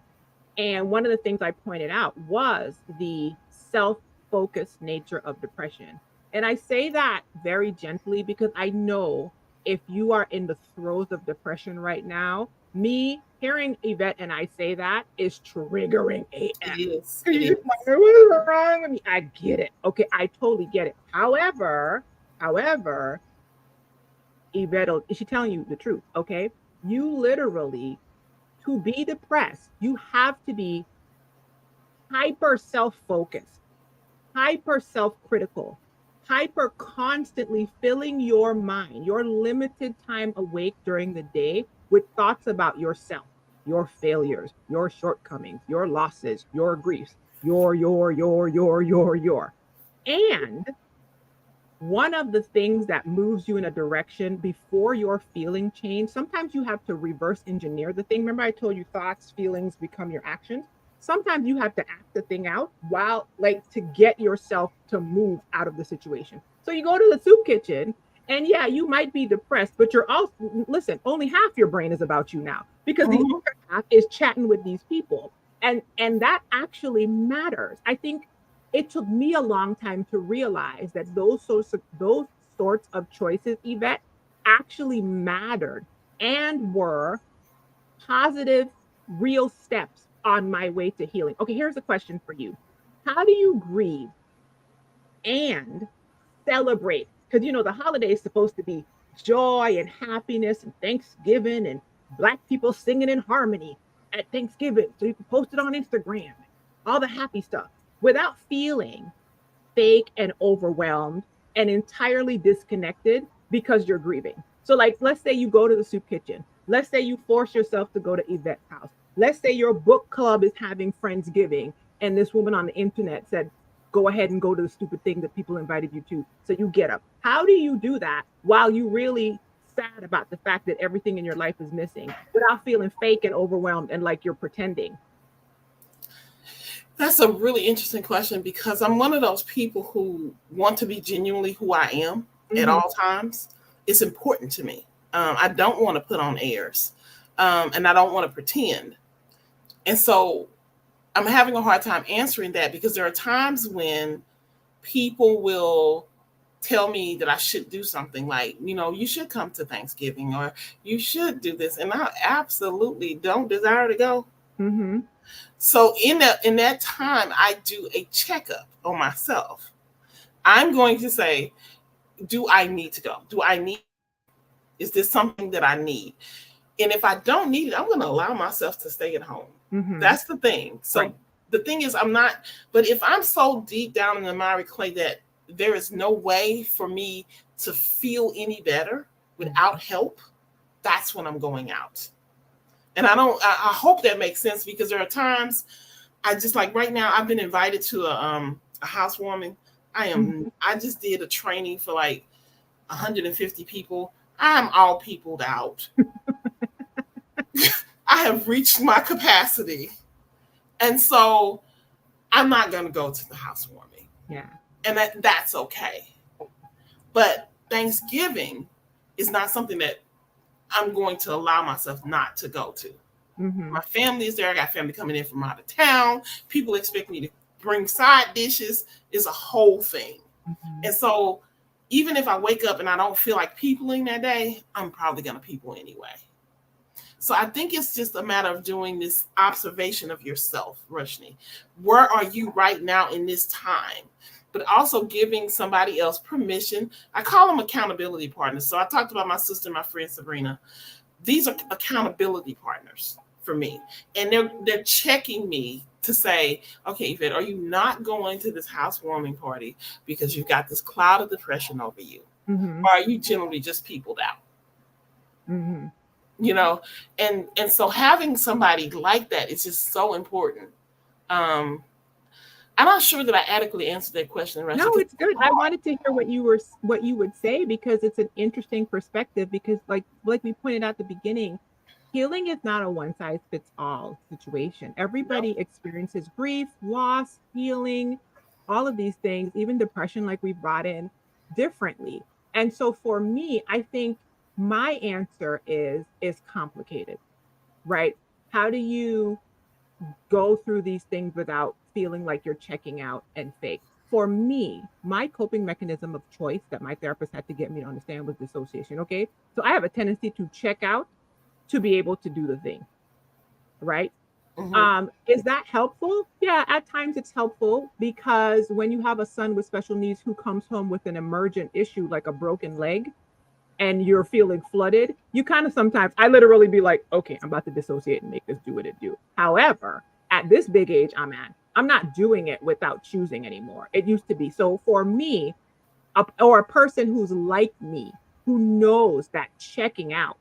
And one of the things I pointed out was the self-focused nature of depression. And I say that very gently because I know if you are in the throes of depression right now, me hearing Evette and I say that is triggering AF. It is. It is. Like, what is wrong with me? I get it. Okay, I totally get it. However, Evette, is she telling you the truth? Okay, you literally, to be depressed, you have to be hyper self-focused, hyper self-critical, hyper constantly filling your mind, your limited time awake during the day with thoughts about yourself, your failures, your shortcomings, your losses, your griefs, your. And one of the things that moves you in a direction before your feeling change, sometimes you have to reverse engineer the thing. Remember I told you thoughts, feelings become your actions? Sometimes you have to act the thing out while, like, to get yourself to move out of the situation. So you go to the soup kitchen and yeah, you might be depressed, but you're also, listen, only half your brain is about you now because the other half is chatting with these people. And that actually matters. I think it took me a long time to realize that those sorts of choices, Evette, actually mattered and were positive, real steps on my way to healing. Okay, here's a question for you. How do you grieve and celebrate? Because, you know, the holiday is supposed to be joy and happiness and Thanksgiving and Black people singing in harmony at Thanksgiving. So you can post it on Instagram, all the happy stuff without feeling fake and overwhelmed and entirely disconnected because you're grieving. So, like, let's say you go to the soup kitchen. Let's say you force yourself to go to Evette's house. Let's say your book club is having Friendsgiving, and this woman on the internet said, go ahead and go to the stupid thing that people invited you to. So you get up. How do you do that while you really sad about the fact that everything in your life is missing without feeling fake and overwhelmed and like you're pretending? That's a really interesting question because I'm one of those people who want to be genuinely who I am at all times. It's important to me. I don't want to put on airs, and I don't want to pretend. And so I'm having a hard time answering that because there are times when people will tell me that I should do something like, you know, you should come to Thanksgiving or you should do this. And I absolutely don't desire to go. Mm-hmm. So in that time, I do a checkup on myself. I'm going to say, do I need to go? Is this something that I need? And if I don't need it, I'm going to allow myself to stay at home. Mm-hmm. That's the thing. So right. The thing is, but if I'm so deep down in the miry clay that there is no way for me to feel any better without help, that's when I'm going out. And I hope that makes sense because there are times I just, like right now, I've been invited to a housewarming. I just did a training for like 150 people. I'm all peopled out. I have reached my capacity. And so I'm not going to go to the housewarming. Yeah. And that's okay. But Thanksgiving is not something that I'm going to allow myself not to go to. Mm-hmm. My family is there. I got family coming in from out of town. People expect me to bring side dishes. It's a whole thing. Mm-hmm. And so even if I wake up and I don't feel like peopling that day, I'm probably going to people anyway. So I think it's just a matter of doing this observation of yourself, Rushni. Where are you right now in this time? But also giving somebody else permission. I call them accountability partners. So I talked about my sister and my friend Sabrina. These are accountability partners for me. And they're checking me to say, okay, Evette, are you not going to this housewarming party because you've got this cloud of depression over you? Mm-hmm. Or are you generally just peopled out? Mm-hmm. You know, and so having somebody like that is just so important. I'm not sure that I adequately answered that question, Rusty. No, it's good. I wanted to hear what you would say, because it's an interesting perspective, because like we pointed out at the beginning, healing is not a one size fits all situation. Everybody experiences grief, loss, healing, all of these things, even depression, like we brought in, differently. And so for me, I think my answer is complicated, right? How do you go through these things without feeling like you're checking out and fake? For me, my coping mechanism of choice that my therapist had to get me to understand was dissociation. Okay. So I have a tendency to check out to be able to do the thing. Right. Is that helpful? Yeah, at times it's helpful, because when you have a son with special needs who comes home with an emergent issue like a broken leg, and you're feeling flooded, you kind of sometimes, I literally be like, okay, I'm about to dissociate and make this do what it do. However, at this big age I'm not doing it without choosing anymore. It used to be. So for me, or a person who's like me, who knows that checking out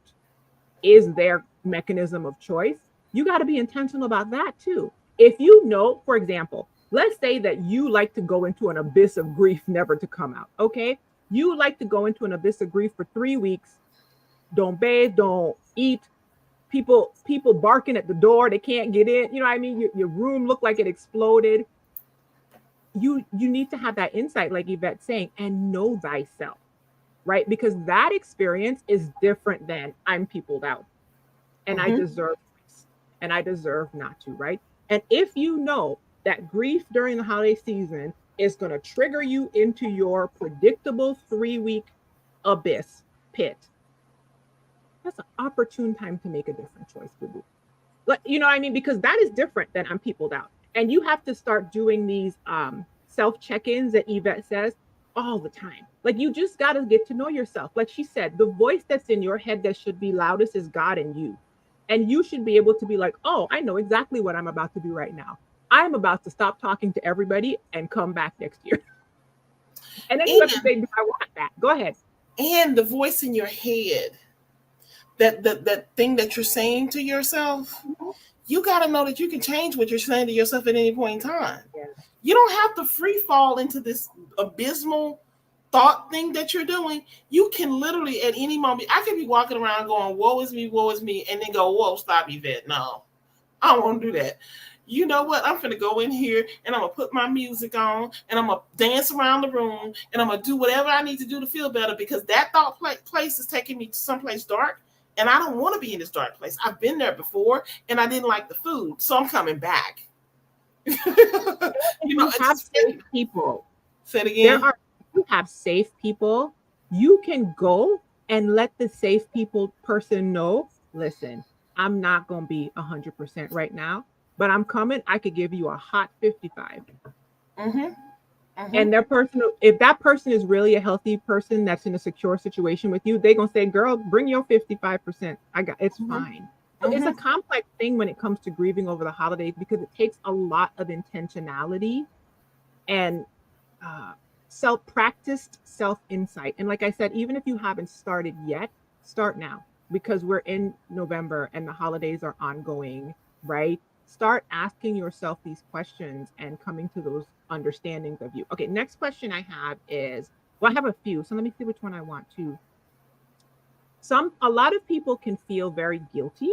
is their mechanism of choice, you got to be intentional about that too. If you know, for example, let's say that you like to go into an abyss of grief never to come out. Okay. You like to go into an abyss of grief for 3 weeks, don't bathe, don't eat, people barking at the door, they can't get in, you know what I mean? Your room looked like it exploded. You need to have that insight, like Evette's saying, and know thyself, right? Because that experience is different than I'm peopled out and I deserve this and I deserve not to, right? And if you know that grief during the holiday season is going to trigger you into your predictable 3-week abyss pit, that's an opportune time to make a different choice, boo-boo. You know what I mean? Because that is different than I'm peopled out. And you have to start doing these self check-ins that Evette says all the time. Like, you just got to get to know yourself. Like she said, the voice that's in your head that should be loudest is God and you. And you should be able to be like, oh, I know exactly what I'm about to do right now. I'm about to stop talking to everybody and come back next year. And then you have to say, do I want that? Go ahead. And the voice in your head, that thing that you're saying to yourself, you got to know that you can change what you're saying to yourself at any point in time. Yeah. You don't have to free fall into this abysmal thought thing that you're doing. You can literally at any moment, I could be walking around going, woe is me, and then go, whoa, stop, Evette. No, I don't want to do that. You know what? I'm going to go in here and I'm going to put my music on and I'm going to dance around the room and I'm going to do whatever I need to do to feel better, because that thought place is taking me to someplace dark. And I don't want to be in this dark place. I've been there before and I didn't like the food. So I'm coming back. You have safe people. Say it again. You have safe people. You can go and let the safe person know, listen, I'm not going to be 100% right now, but I'm coming. I could give you a hot 55. And if that person is really a healthy person that's in a secure situation with you, they're going to say, girl, bring your 55%. It's fine. So it's a complex thing when it comes to grieving over the holidays, because it takes a lot of intentionality and self-practiced self-insight. And like I said, even if you haven't started yet, start now, because we're in November and the holidays are ongoing, right? Start asking yourself these questions and coming to those understandings of you. Okay, next question I have is, well, I have a few, so let me see which one I want to. A lot of people can feel very guilty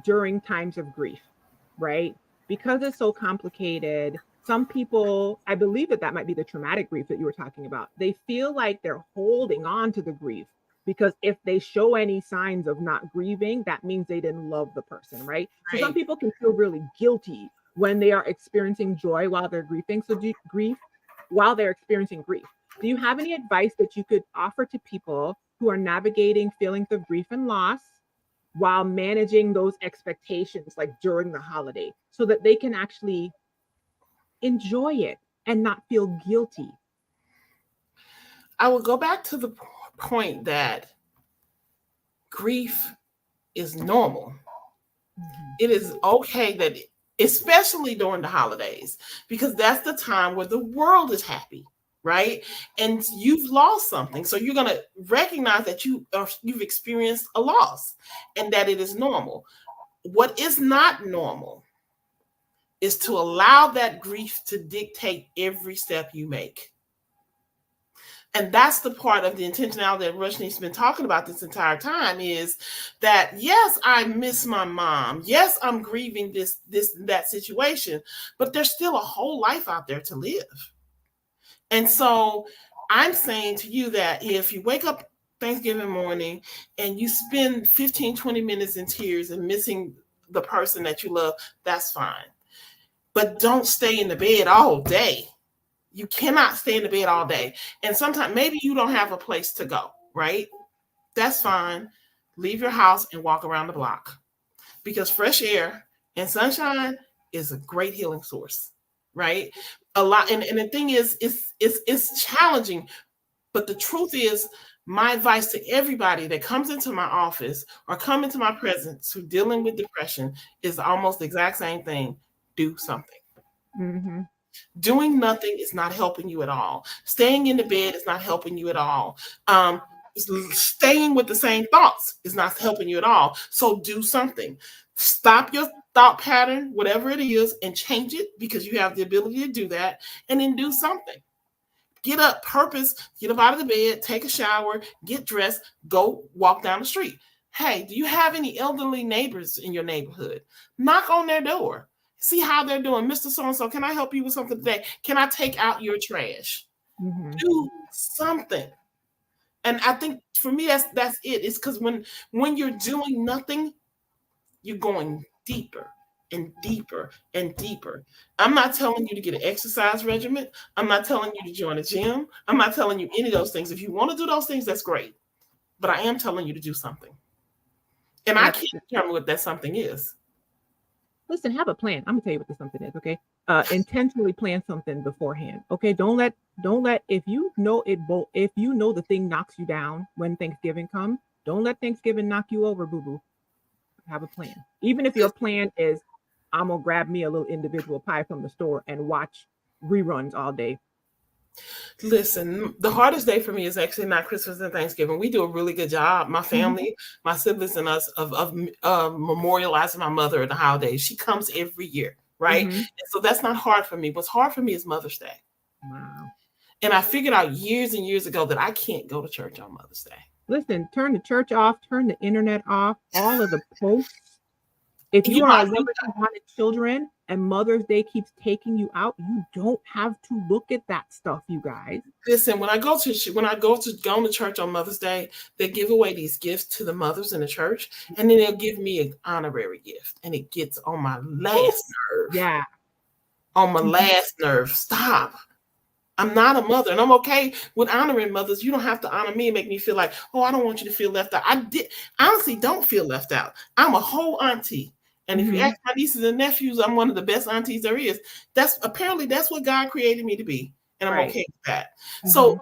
during times of grief, right? Because it's so complicated. Some people, I believe that might be the traumatic grief that you were talking about. They feel like they're holding on to the grief, because if they show any signs of not grieving, that means they didn't love the person, right? So some people can feel really guilty when they are experiencing joy while they're grieving. So while they're experiencing grief. Do you have any advice that you could offer to people who are navigating feelings of grief and loss while managing those expectations, like during the holiday, so that they can actually enjoy it and not feel guilty? I will go back to the point that grief is normal. It is okay that, especially during the holidays, because that's the time where the world is happy, right? And you've lost something. So you're going to recognize that you've experienced a loss and that it is normal. What is not normal is to allow that grief to dictate every step you make. And that's the part of the intentionality that Rushni's been talking about this entire time, is that, yes, I miss my mom. Yes, I'm grieving that situation, but there's still a whole life out there to live. And so I'm saying to you that if you wake up Thanksgiving morning and you spend 15, 20 minutes in tears and missing the person that you love, that's fine. But don't stay in the bed all day. You cannot stay in the bed all day. And sometimes maybe you don't have a place to go, right? That's fine. Leave your house and walk around the block, because fresh air and sunshine is a great healing source, right? A lot. And the thing is, it's challenging. But the truth is, my advice to everybody that comes into my office or come into my presence who's dealing with depression is almost the exact same thing. Do something. Mm-hmm. Doing nothing is not helping you at all. Staying in the bed is not helping you at all. Staying with the same thoughts is not helping you at all. So do something. Stop your thought pattern, whatever it is, and change it, because you have the ability to do that, and then do something. Get up, get up out of the bed, take a shower, get dressed, go walk down the street. Hey, do you have any elderly neighbors in your neighborhood? Knock on their door. See how they're doing. Mr. So-and-so, can I help you with something today? Can I take out your trash? Mm-hmm. Do something. And I think for me, that's it. It's because when you're doing nothing, you're going deeper and deeper and deeper. I'm not telling you to get an exercise regimen. I'm not telling you to join a gym. I'm not telling you any of those things. If you want to do those things, that's great. But I am telling you to do something. And I can't determine what that something is. Listen, have a plan. I'm gonna tell you what this something is, okay? Intentionally plan something beforehand. Okay. Don't let if you know the thing knocks you down when Thanksgiving comes, don't let Thanksgiving knock you over, boo-boo. Have a plan. Even if your plan is, I'm gonna grab me a little individual pie from the store and watch reruns all day. Listen, the hardest day for me is actually not Christmas and Thanksgiving. We do a really good job, my family, my siblings and us, of memorializing my mother at the holidays. She comes every year, right? And so that's not hard for me. What's hard for me is Mother's Day. Wow. And I figured out years and years ago that I can't go to church on Mother's Day. Listen, turn the church off, turn the internet off, all of the posts. If you are a woman who wanted children and Mother's Day keeps taking you out, you don't have to look at that stuff, you guys. Listen, when I go to church on Mother's Day, they give away these gifts to the mothers in the church, and then they'll give me an honorary gift, and it gets on my last nerve. Yeah. On my last nerve. Stop. I'm not a mother, and I'm okay with honoring mothers. You don't have to honor me and make me feel like, oh, I don't want you to feel left out. I honestly don't feel left out. I'm a whole auntie. And if you ask my nieces and nephews, I'm one of the best aunties there is. That's what God created me to be. And I'm okay with that. So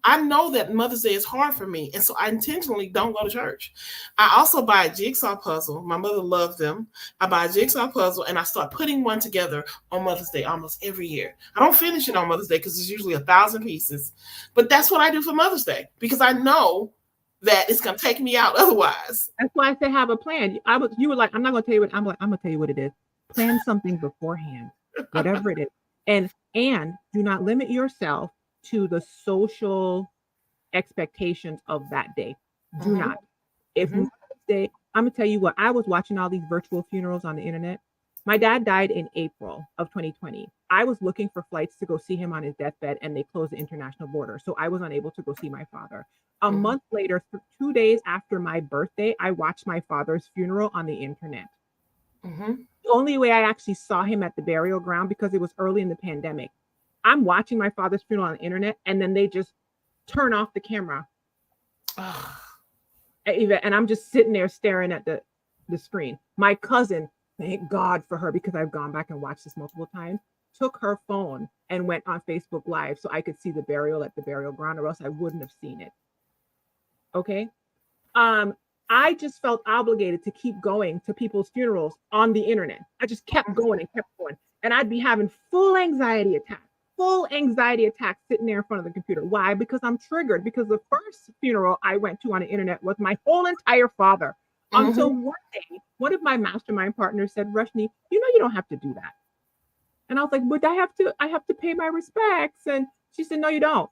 I know that Mother's Day is hard for me. And so I intentionally don't go to church. I also buy a jigsaw puzzle. My mother loved them. I buy a jigsaw puzzle and I start putting one together on Mother's Day almost every year. I don't finish it on Mother's Day because it's usually 1,000 pieces. But that's what I do for Mother's Day, because I know that it's going to take me out otherwise. That's why I say have a plan. You were like, I'm not going to tell you what, I'm like, I'm going to tell you what it is. Plan something beforehand, whatever it is. And do not limit yourself to the social expectations of that day. Do not. If Mother's Day, I'm going to tell you what, I was watching all these virtual funerals on the internet. My dad died in April of 2020. I was looking for flights to go see him on his deathbed, and they closed the international border. So I was unable to go see my father. A month later, 2 days after my birthday, I watched my father's funeral on the internet. The only way I actually saw him at the burial ground, because it was early in the pandemic. I'm watching my father's funeral on the internet, and then they just turn off the camera. And I'm just sitting there staring at the screen. My cousin, thank God for her, because I've gone back and watched this multiple times, took her phone and went on Facebook Live so I could see the burial at the burial ground, or else I wouldn't have seen it. Okay. I just felt obligated to keep going to people's funerals on the internet. I just kept going, and I'd be having full anxiety attacks sitting there in front of the computer. Why? Because I'm triggered, because the first funeral I went to on the internet was my whole entire father. Until one day, one of my mastermind partners said, Rushni, you know, you don't have to do that. And I was like, but I have to pay my respects. And she said, no, you don't.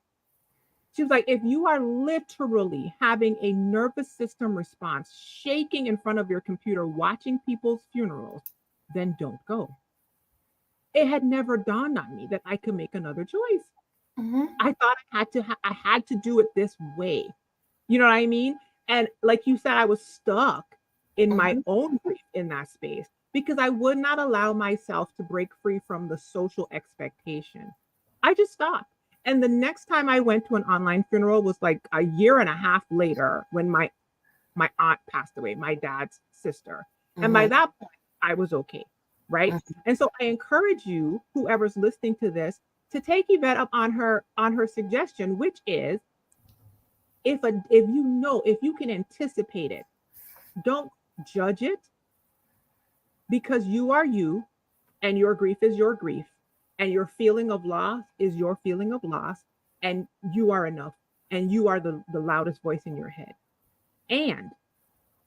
She was like, if you are literally having a nervous system response, shaking in front of your computer, watching people's funerals, then don't go. It had never dawned on me that I could make another choice. Mm-hmm. I thought I had to do it this way. You know what I mean? And like you said, I was stuck in my Mm-hmm. own grief in that space because I would not allow myself to break free from the social expectation. I just stopped. And the next time I went to an online funeral was like a year and a half later when my aunt passed away, my dad's sister. And by Mm-hmm. that point, I was okay. Right. And so I encourage you, whoever's listening to this, to take Evette up on her suggestion, which is if you can anticipate it, don't judge it because you are you and your grief is your grief and your feeling of loss is your feeling of loss and you are enough and you are the loudest voice in your head. And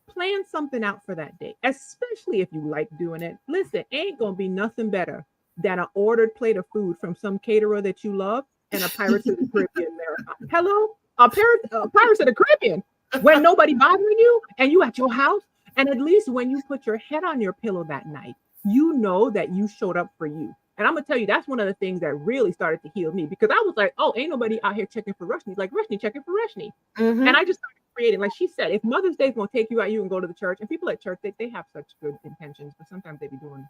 plan something out for that day, especially if you like doing it. Listen, ain't gonna be nothing better than an ordered plate of food from some caterer that you love and a Pirates of the Caribbean marathon. Hello, Pirates of the Caribbean when nobody bothering you and you at your house. And at least when you put your head on your pillow that night, you know that you showed up for you. And I'm gonna tell you, that's one of the things that really started to heal me because I was like, oh, ain't nobody out here checking for Rushni. Like Rushni checking for Rushni. Mm-hmm. And I just started creating, like she said, if Mother's Day is gonna take you out, you can go to the church. And people at church, they have such good intentions, but sometimes they be doing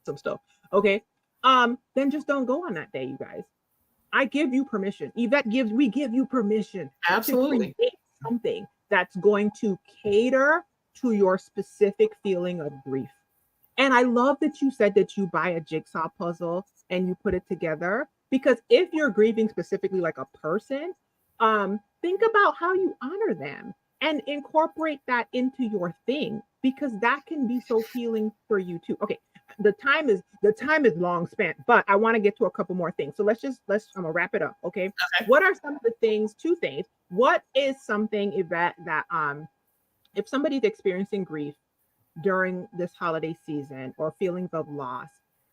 some stuff. Okay. Then just don't go on that day, you guys. I give you permission. We give you permission Absolutely. to create something that's going to cater to your specific feeling of grief. And I love that you said that you buy a jigsaw puzzle and you put it together because if you're grieving specifically like a person, think about how you honor them and incorporate that into your thing because that can be so healing for you too. Okay, the time is long spent, but I want to get to a couple more things. So I'm gonna wrap it up. Okay. What are some of the things? Two things. What is something, Evette, that if somebody's experiencing grief during this holiday season or feelings of loss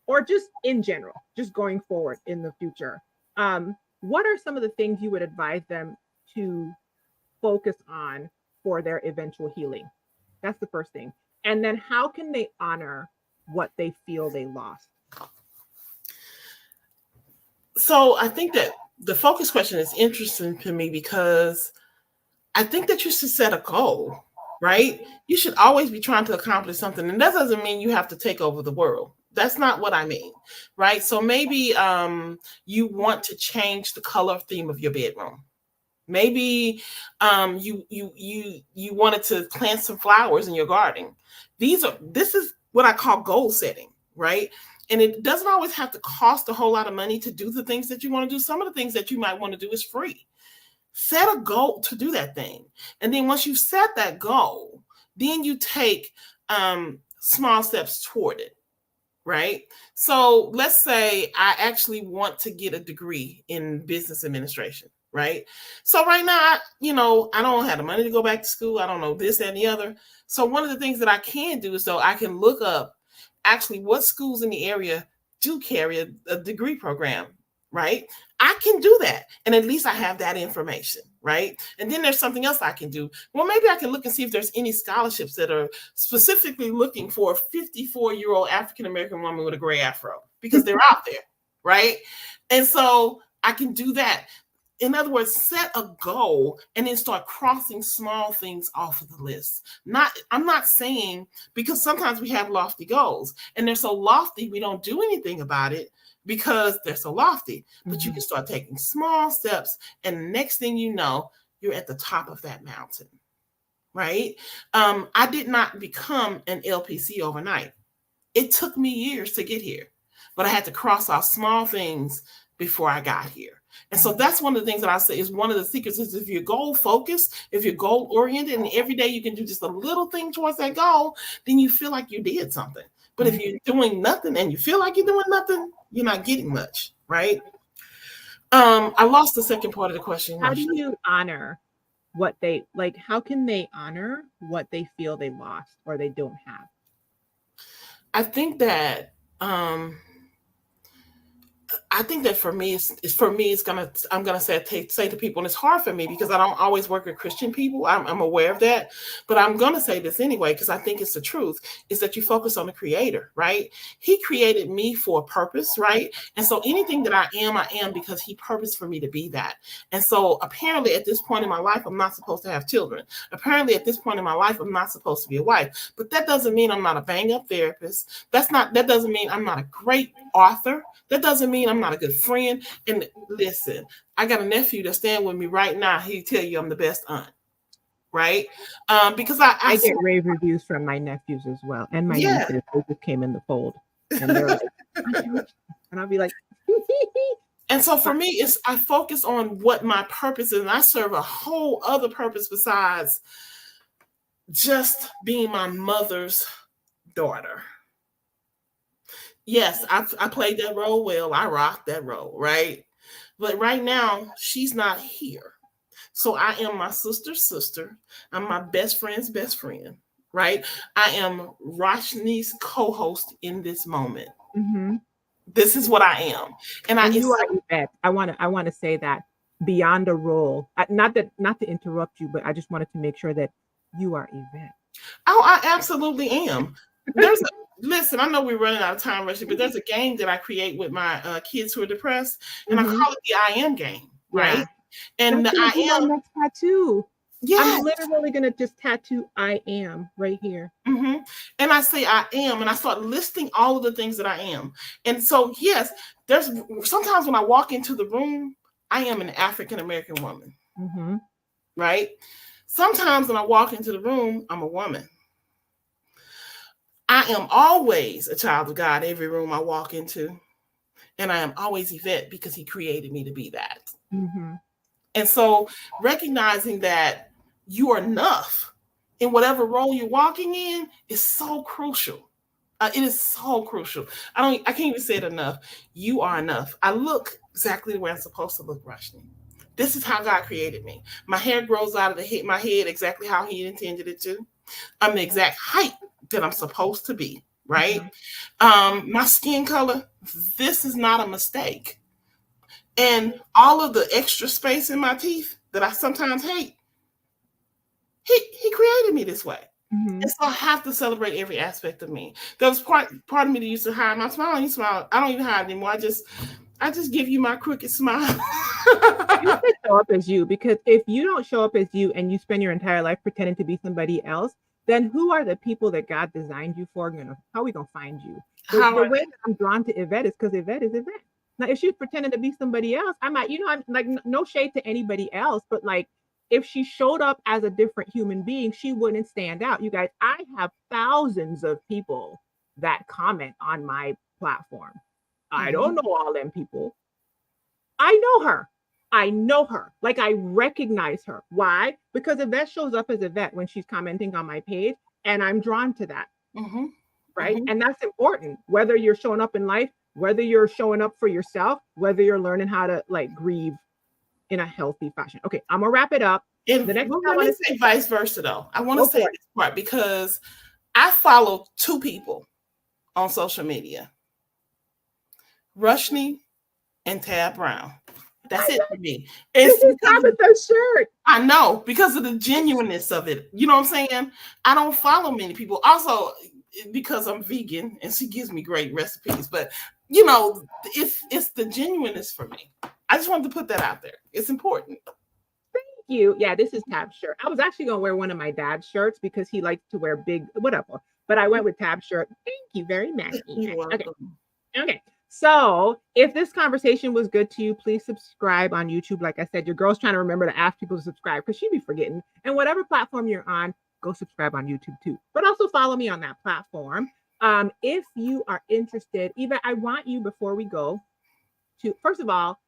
or just in general, just going forward in the future, what are some of the things you would advise them to focus on for their eventual healing? That's the first thing. And then how can they honor what they feel they lost? So I think that the focus question is interesting to me because I think that you should set a goal, right? You should always be trying to accomplish something. And that doesn't mean you have to take over the world. That's not what I mean, right? So maybe you want to change the color theme of your bedroom. Maybe you wanted to plant some flowers in your garden. This is what I call goal setting, right? And it doesn't always have to cost a whole lot of money to do the things that you want to do. Some of the things that you might want to do is free. Set a goal to do that thing. And then once you set that goal, then you take small steps toward it, right? So let's say I actually want to get a degree in business administration, right? So right now, I don't have the money to go back to school. I don't know this and the other. So one of the things that I can do is so I can look up actually what schools in the area do carry a degree program, right? I can do that. And at least I have that information, right? And then there's something else I can do. Well, maybe I can look and see if there's any scholarships that are specifically looking for a 54-year-old African-American woman with a gray afro because they're out there, right? And so I can do that. In other words, set a goal and then start crossing small things off of the list. I'm not saying, because sometimes we have lofty goals and they're so lofty, we don't do anything about it because they're so lofty. But you can start taking small steps and the next thing you know, you're at the top of that mountain, right? I did not become an LPC overnight. It took me years to get here, but I had to cross off small things before I got here. And so that's one of the things that I say is one of the secrets is if you're goal focused, if you're goal oriented, and every day you can do just a little thing towards that goal, then you feel like you did something. But if you're doing nothing and you feel like you're doing nothing, you're not getting much, right? I lost the second part of the question. How do you honor what they like? How can they honor what they feel they lost or they don't have? I think that I think that for me, I'm gonna say to people, and it's hard for me because I don't always work with Christian people. I'm aware of that, but I'm gonna say this anyway because I think it's the truth. Is that you focus on the Creator, right? He created me for a purpose, right? And so anything that I am because He purposed for me to be that. And so apparently, at this point in my life, I'm not supposed to have children. Apparently, at this point in my life, I'm not supposed to be a wife. But that doesn't mean I'm not a bang-up therapist. That doesn't mean I'm not a great author. That doesn't mean I'm not a good friend. And listen, I got a nephew that's staying with me right now. He'll tell you I'm the best aunt, right? Because I get rave reviews from my nephews as well, and my nieces. They just came in the fold, and they're like, and I'll be like, and so for me, I focus on what my purpose is, and I serve a whole other purpose besides just being my mother's daughter. Yes, I played that role well. I rocked that role, right? But right now, she's not here. So I am my sister's sister. I'm my best friend's best friend, right? I am Roshni's co-host in this moment. Mm-hmm. This is what I am. And you are Evette. I want to say that beyond a role, not to interrupt you, but I just wanted to make sure that you are Evette. Oh, I absolutely am. Listen, I know we're running out of time, Rushy, but there's a game that I create with my kids who are depressed, and I call it the I Am game, right? Yeah. And that's I am my next tattoo. Yeah, I'm literally gonna just tattoo I am right here. Mm-hmm. And I say I am, and I start listing all of the things that I am. And so, yes, there's sometimes when I walk into the room, I am an African American woman, right? Sometimes when I walk into the room, I'm a woman. I am always a child of God every room I walk into. And I am always Evette because He created me to be that. And so recognizing that you are enough in whatever role you're walking in is so crucial. It is so crucial. I can't even say it enough. You are enough. I look exactly the way I'm supposed to look, Roshni. This is how God created me. My hair grows out of my head exactly how He intended it to. I'm the exact height that I'm supposed to be, right? My skin color, this is not a mistake. And all of the extra space in my teeth that I sometimes hate, he created me this way. And so I have to celebrate every aspect of me. There was part of me that used to hide my smile. I don't even hide anymore. I just give you my crooked smile. You should show up as you, because if you don't show up as you and you spend your entire life pretending to be somebody else, then who are the people that God designed you for? How are we gonna find you? The way that I'm drawn to Evette is because Evette is Evette. Now, if she's pretending to be somebody else, I might, I'm like, no shade to anybody else, but like, if she showed up as a different human being, she wouldn't stand out. You guys, I have thousands of people that comment on my platform. I don't know all them people. I know her. Like, I recognize her. Why? Because Evette shows up as Evette when she's commenting on my page, and I'm drawn to that. Right? And that's important. Whether you're showing up in life, whether you're showing up for yourself, whether you're learning how to like grieve in a healthy fashion. Okay, I'm gonna wrap it up. And let me say vice versa though. I want to say this part because I follow two people on social media, Roshni and Tab Brown. That's it for me. It's the shirt. I know, because of the genuineness of it. You know what I'm saying? I don't follow many people. Also, because I'm vegan and she gives me great recipes, but it's the genuineness for me. I just wanted to put that out there. It's important. Thank you. Yeah, this is Tab's shirt. I was actually gonna wear one of my dad's shirts because he likes to wear big whatever, but I went with Tab's shirt. Thank you very much. You're welcome. Okay. So if this conversation was good to you, please subscribe on YouTube. Like I said, your girl's trying to remember to ask people to subscribe because she'd be forgetting. And whatever platform you're on, go subscribe on YouTube too. But also follow me on that platform. If you are interested, Eva, I want you, before we go, to, first of all,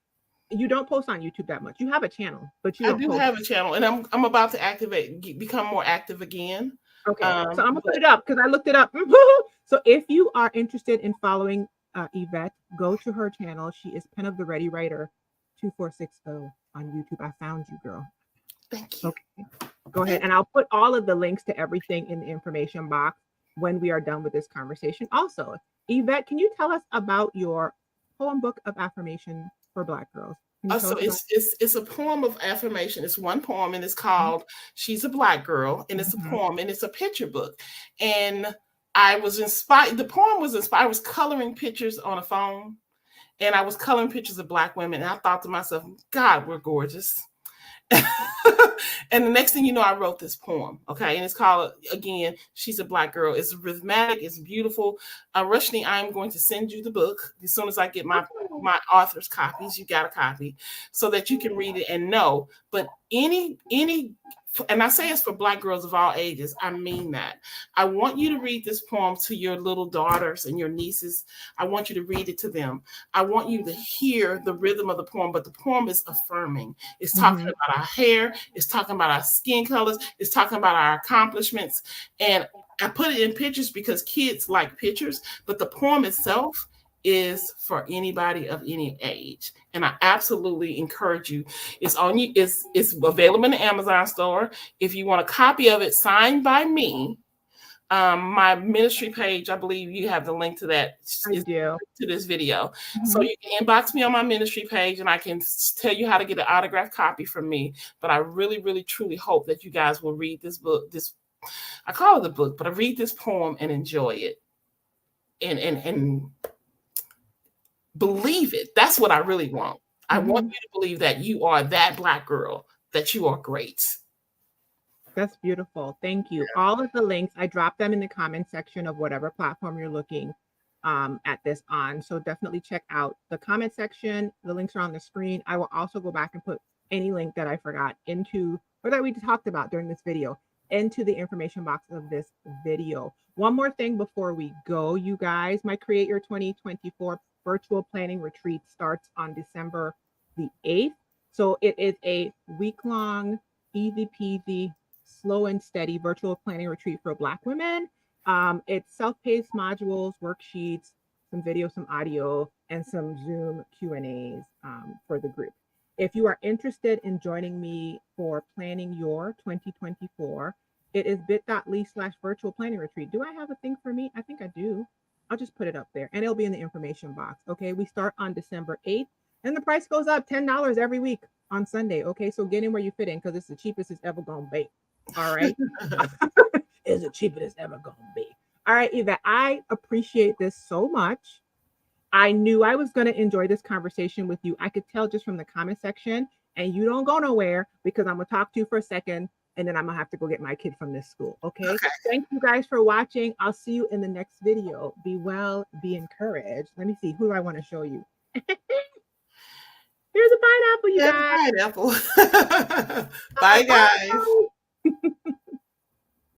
you don't post on YouTube that much. You have a channel, but I do have a channel, and I'm about to become more active again. Okay, so I'm gonna put it up because I looked it up. So if you are interested in following Evette, go to her channel. She is Pen of the Ready Writer 2460 on YouTube. I found you, girl. Thank you. Okay, go ahead, and I'll put all of the links to everything in the information box when we are done with this conversation. Also, Evette, can you tell us about your poem book of affirmation for Black girls. Can you tell So us about it's a poem of affirmation. It's one poem, and it's called "She's a Black Girl," and it's a poem, and it's a picture book. And I was inspired. The poem was inspired. I was coloring pictures on a phone, and I was coloring pictures of Black women, and I thought to myself, God, we're gorgeous. And the next thing you know, I wrote this poem. Okay. And it's called, again, She's a Black Girl. It's rhythmic. It's beautiful. Rashni, I'm going to send you the book as soon as I get my author's copies. You got a copy so that you can read it and know. But any, and I say it's for Black girls of all ages. I mean that. I want you to read this poem to your little daughters and your nieces. I want you to read it to them. I want you to hear the rhythm of the poem, but the poem is affirming. It's talking about our hair. It's talking about our skin colors. It's talking about our accomplishments. And I put it in pictures because kids like pictures, but the poem itself is for anybody of any age. And I absolutely encourage you. It's on you. It's available in the Amazon store. If you want a copy of it signed by me, my ministry page, I believe you have the link to that. I do. To this video. So you can inbox me on my ministry page and I can tell you how to get an autographed copy from me. But I really, really, truly hope that you guys will read this book. I call it a book, but I read this poem and enjoy it. And believe it. That's what I really want. I want you to believe that you are that Black girl, that you are great. That's beautiful. Thank you. All of the links, I dropped them in the comment section of whatever platform you're looking at this on. So definitely check out the comment section. The links are on the screen. I will also go back and put any link that I forgot into, or that we talked about during this video, into the information box of this video. One more thing before we go, you guys, my Create Your 2024 virtual planning retreat starts on December the 8th. So it is a week-long, easy peasy, slow and steady virtual planning retreat for Black women. It's self-paced modules, worksheets, some video, some audio, and some Zoom Q&As for the group. If you are interested in joining me for planning your 2024, it is bit.ly/virtual planning retreat. Do I have a thing for me? I think I do. I'll just put it up there and it'll be in the information box. Okay. We start on December 8th and the price goes up $10 every week on Sunday. Okay. So get in where you fit in because it's the cheapest it's ever going to be. All right. It's the cheapest it's ever going to be. All right, Evette, I appreciate this so much. I knew I was going to enjoy this conversation with you. I could tell just from the comment section, and you don't go nowhere because I'm going to talk to you for a second and then I'm going to have to go get my kid from this school. Okay. Thank you guys for watching. I'll see you in the next video. Be well, be encouraged. Let me see. Who do I want to show you? Here's a pineapple, you guys. Pineapple. Bye, guys.